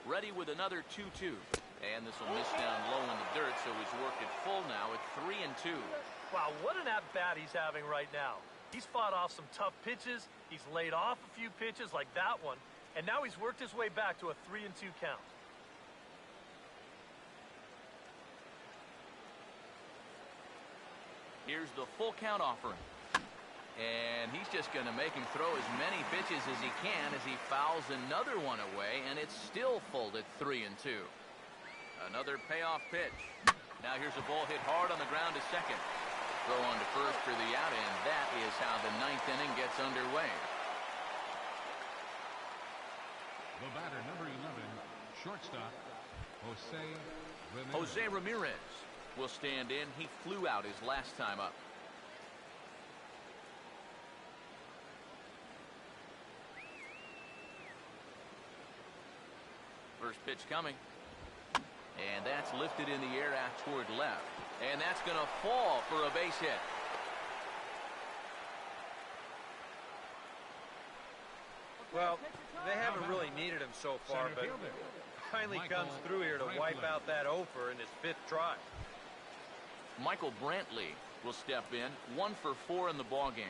Ready with another 2-2. And this will miss down low in the dirt, so he's worked it full now at 3-2. Wow, what an at-bat he's having right now. He's fought off some tough pitches. He's laid off a few pitches like that one. And now he's worked his way back to a 3-2 count. Here's the full count offering. And he's just going to make him throw as many pitches as he can as he fouls another one away, and it's still full at 3-2. Another payoff pitch. Now here's a ball hit hard on the ground to second. Throw on to first for the out, and that is how the 9th inning gets underway. The batter, number 11, shortstop, Jose Ramirez will stand in. He flew out his last time up. First pitch coming. And that's lifted in the air out toward left. And that's going to fall for a base hit. Well, they haven't really needed him so far, but finally comes through here to wipe out that over in his 5th try. Michael Brantley will step in, 1 for 4 in the ballgame.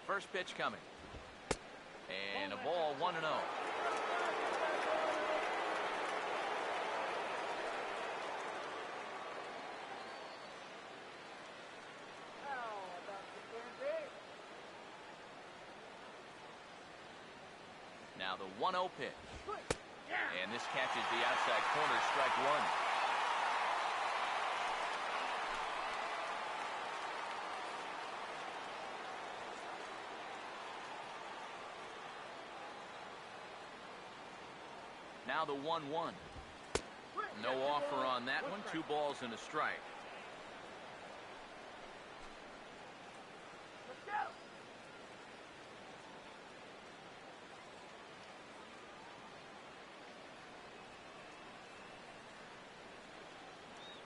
First pitch coming. And a ball 1-0. Now the 1-0 pitch. And this catches the outside corner, strike 1. Now the 1-1. No offer on that one. 2 balls and a strike.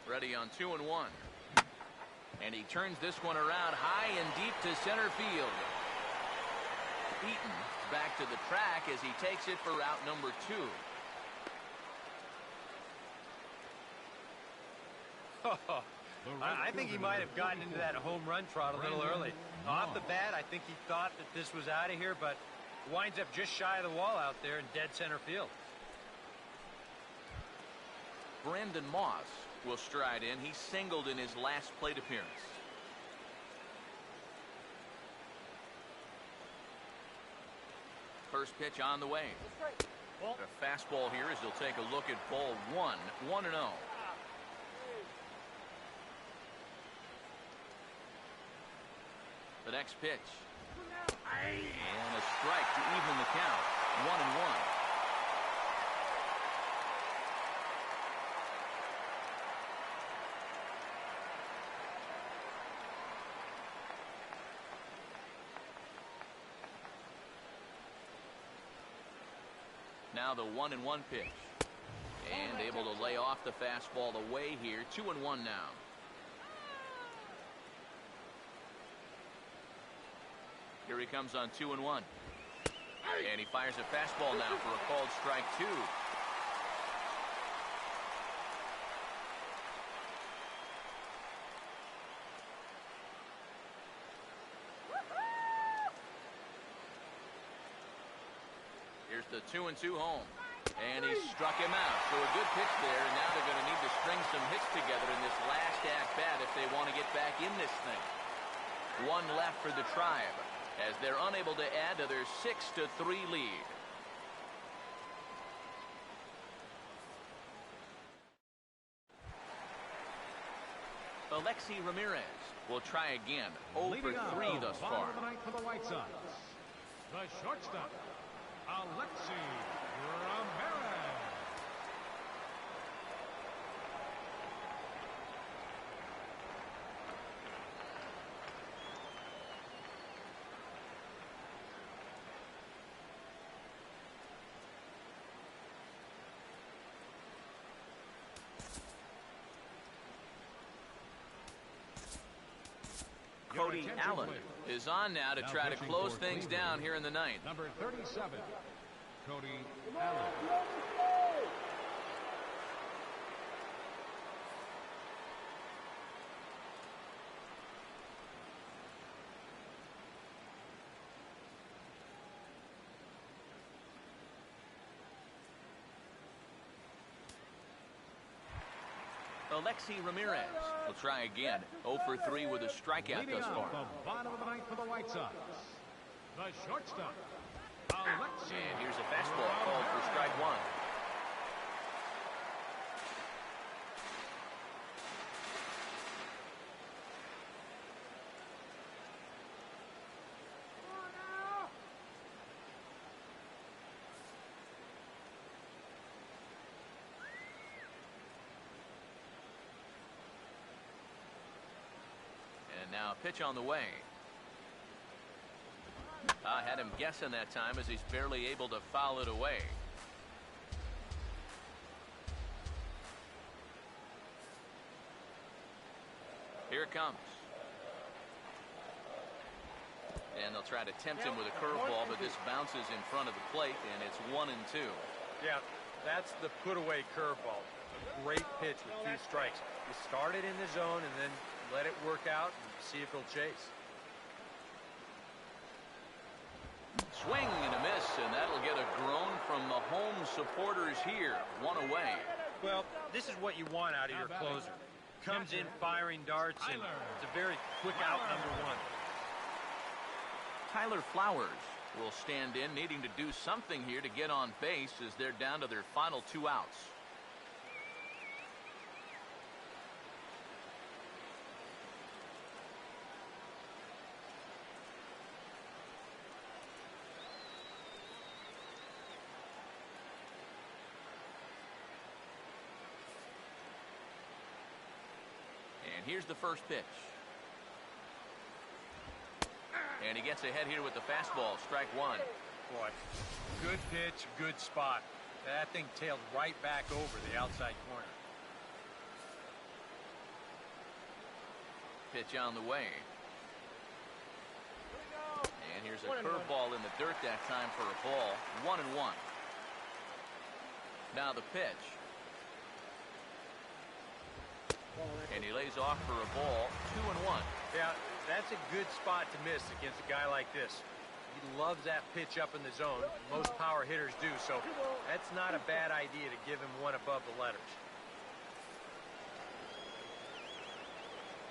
Ready on 2-1. And he turns this one around high and deep to center field. Eaton back to the track as he takes it for out number 2. I think he might have gotten into that home run trot a little early. Off the bat, I think he thought that this was out of here, but winds up just shy of the wall out there in dead center field. Brandon Moss will stride in. He singled in his last plate appearance. First pitch on the way. A fastball here as he'll take a look at ball 1, 1-0. The next pitch. And a strike to even the count. 1-1. Now the 1-1 pitch. And able to lay off the fastball away here. 2-1 now. Here he comes on 2-1. And he fires a fastball now for a called strike 2. Here's the 2-2 home. And he struck him out. So a good pitch there, and now they're going to need to string some hits together in this last at-bat if they want to get back in this thing. One left for the Tribe as they're unable to add to their 6-3 lead. Alexi Ramirez will try again. 0 for 3 thus far. For the White Sox, the shortstop, Alexi Ramirez. Cody Allen is on now to try to close things down here in the ninth. Number 37, Cody Allen. Alexi Ramirez will try again. 0 for 3 with a strikeout thus far. The bottom of the ninth for the White Sox, the shortstop, Alexi. And here's a fastball called for strike one. And now a pitch on the way. I had him guessing that time as he's barely able to foul it away. Here it comes. And they'll try to tempt him with a curveball, but this bounces in front of the plate, and it's 1-2. Yeah, that's the put-away curveball. A great pitch with 2 strikes. You start it in the zone and then let it work out and see if he'll chase. Swing and a miss, and that'll get a groan from the home supporters here. 1 away. Well, this is what you want out of your closer. Comes in firing darts, and it's a very quick out number 1. Tyler Flowers will stand in, needing to do something here to get on base as they're down to their final 2 outs. And here's the first pitch. And he gets ahead here with the fastball, strike one. Boy, good pitch, good spot. That thing tailed right back over the outside corner. Pitch on the way. And here's a curveball in the dirt that time for a ball. 1-1. Now the pitch. And he lays off for a ball. 2-1. Yeah, that's a good spot to miss against a guy like this. He loves that pitch up in the zone. Most power hitters do, so that's not a bad idea to give him one above the letters.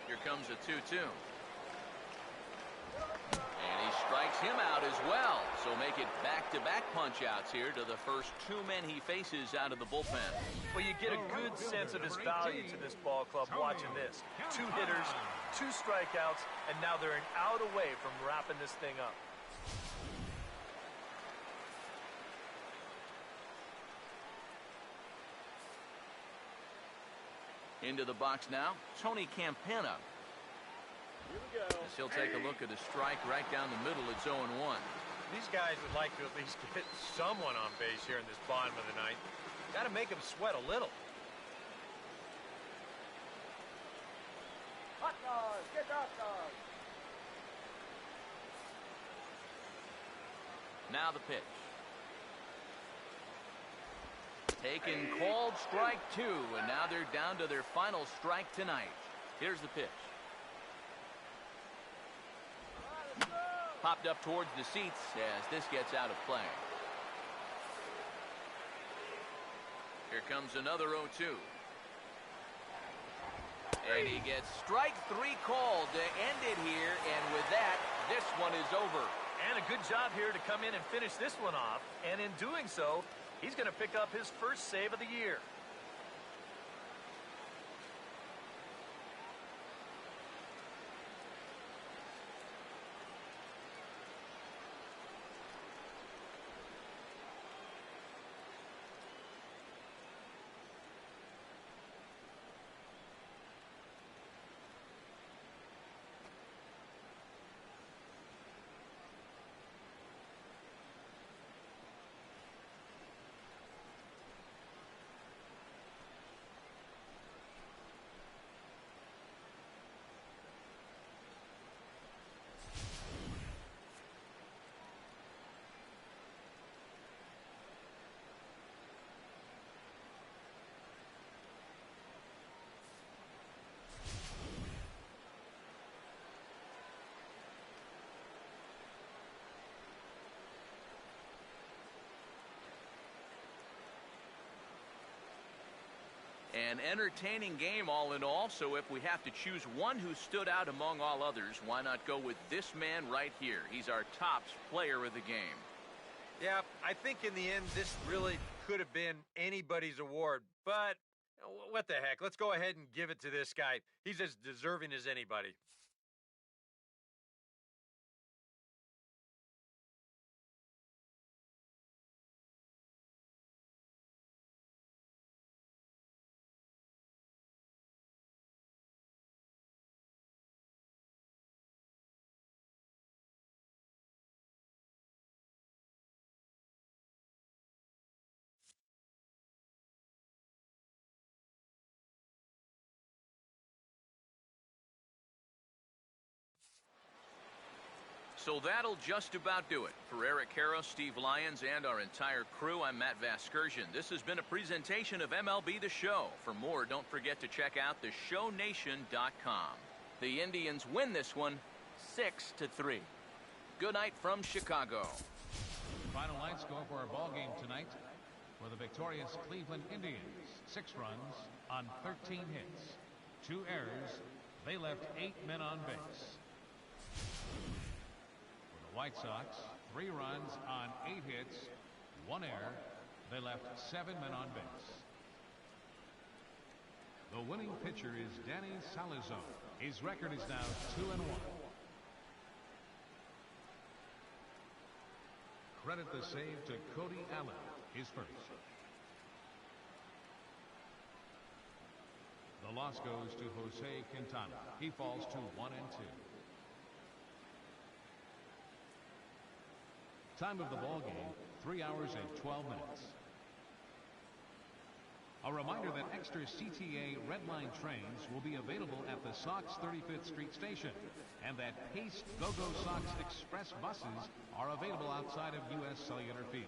Here comes a 2-2. And he strikes him out as well. So make it back-to-back punch-outs here to the first 2 men he faces out of the bullpen. Well, you get a good sense of his value to this ball club watching this. 2 hitters, 2 strikeouts, and now they're an out away from wrapping this thing up. Into the box now, Tony Campana. As he'll take a look at a strike right down the middle. It's 0-1. These guys would like to at least get someone on base here in this bottom of the ninth. Got to make them sweat a little. Hot dog, get hot dog. Now the pitch. Taken, called strike 2, and now they're down to their final strike tonight. Here's the pitch. Popped up towards the seats as this gets out of play. comes another 0-2. And he gets strike 3 called to end it here, and with that, this one is over. And a good job here to come in and finish this one off, and in doing so, he's going to pick up his first save of the year. An entertaining game all in all, so if we have to choose one who stood out among all others, why not go with this man right here? He's our top player of the game. Yeah, I think in the end, this really could have been anybody's award, but what the heck? Let's go ahead and give it to this guy. He's as deserving as anybody. So that'll just about do it. For Eric Harrow, Steve Lyons, and our entire crew, I'm Matt Vasgersian. This has been a presentation of MLB The Show. For more, don't forget to check out theshownation.com. The Indians win this one 6-3. Good night from Chicago. Final line score for our ball game tonight. For the victorious Cleveland Indians, 6 runs on 13 hits. 2 errors. They left 8 men on base. White Sox, 3 runs on 8 hits, 1 error. They left 7 men on base. The winning pitcher is Danny Salazar. His record is now 2-1. Credit the save to Cody Allen, his first. The loss goes to Jose Quintana. He falls to 1-2. Time of the ball game, 3 hours and 12 minutes. A reminder that extra CTA Red Line trains will be available at the Sox 35th Street Station, and that Pace Go-Go Sox Express buses are available outside of U.S. Cellular Field.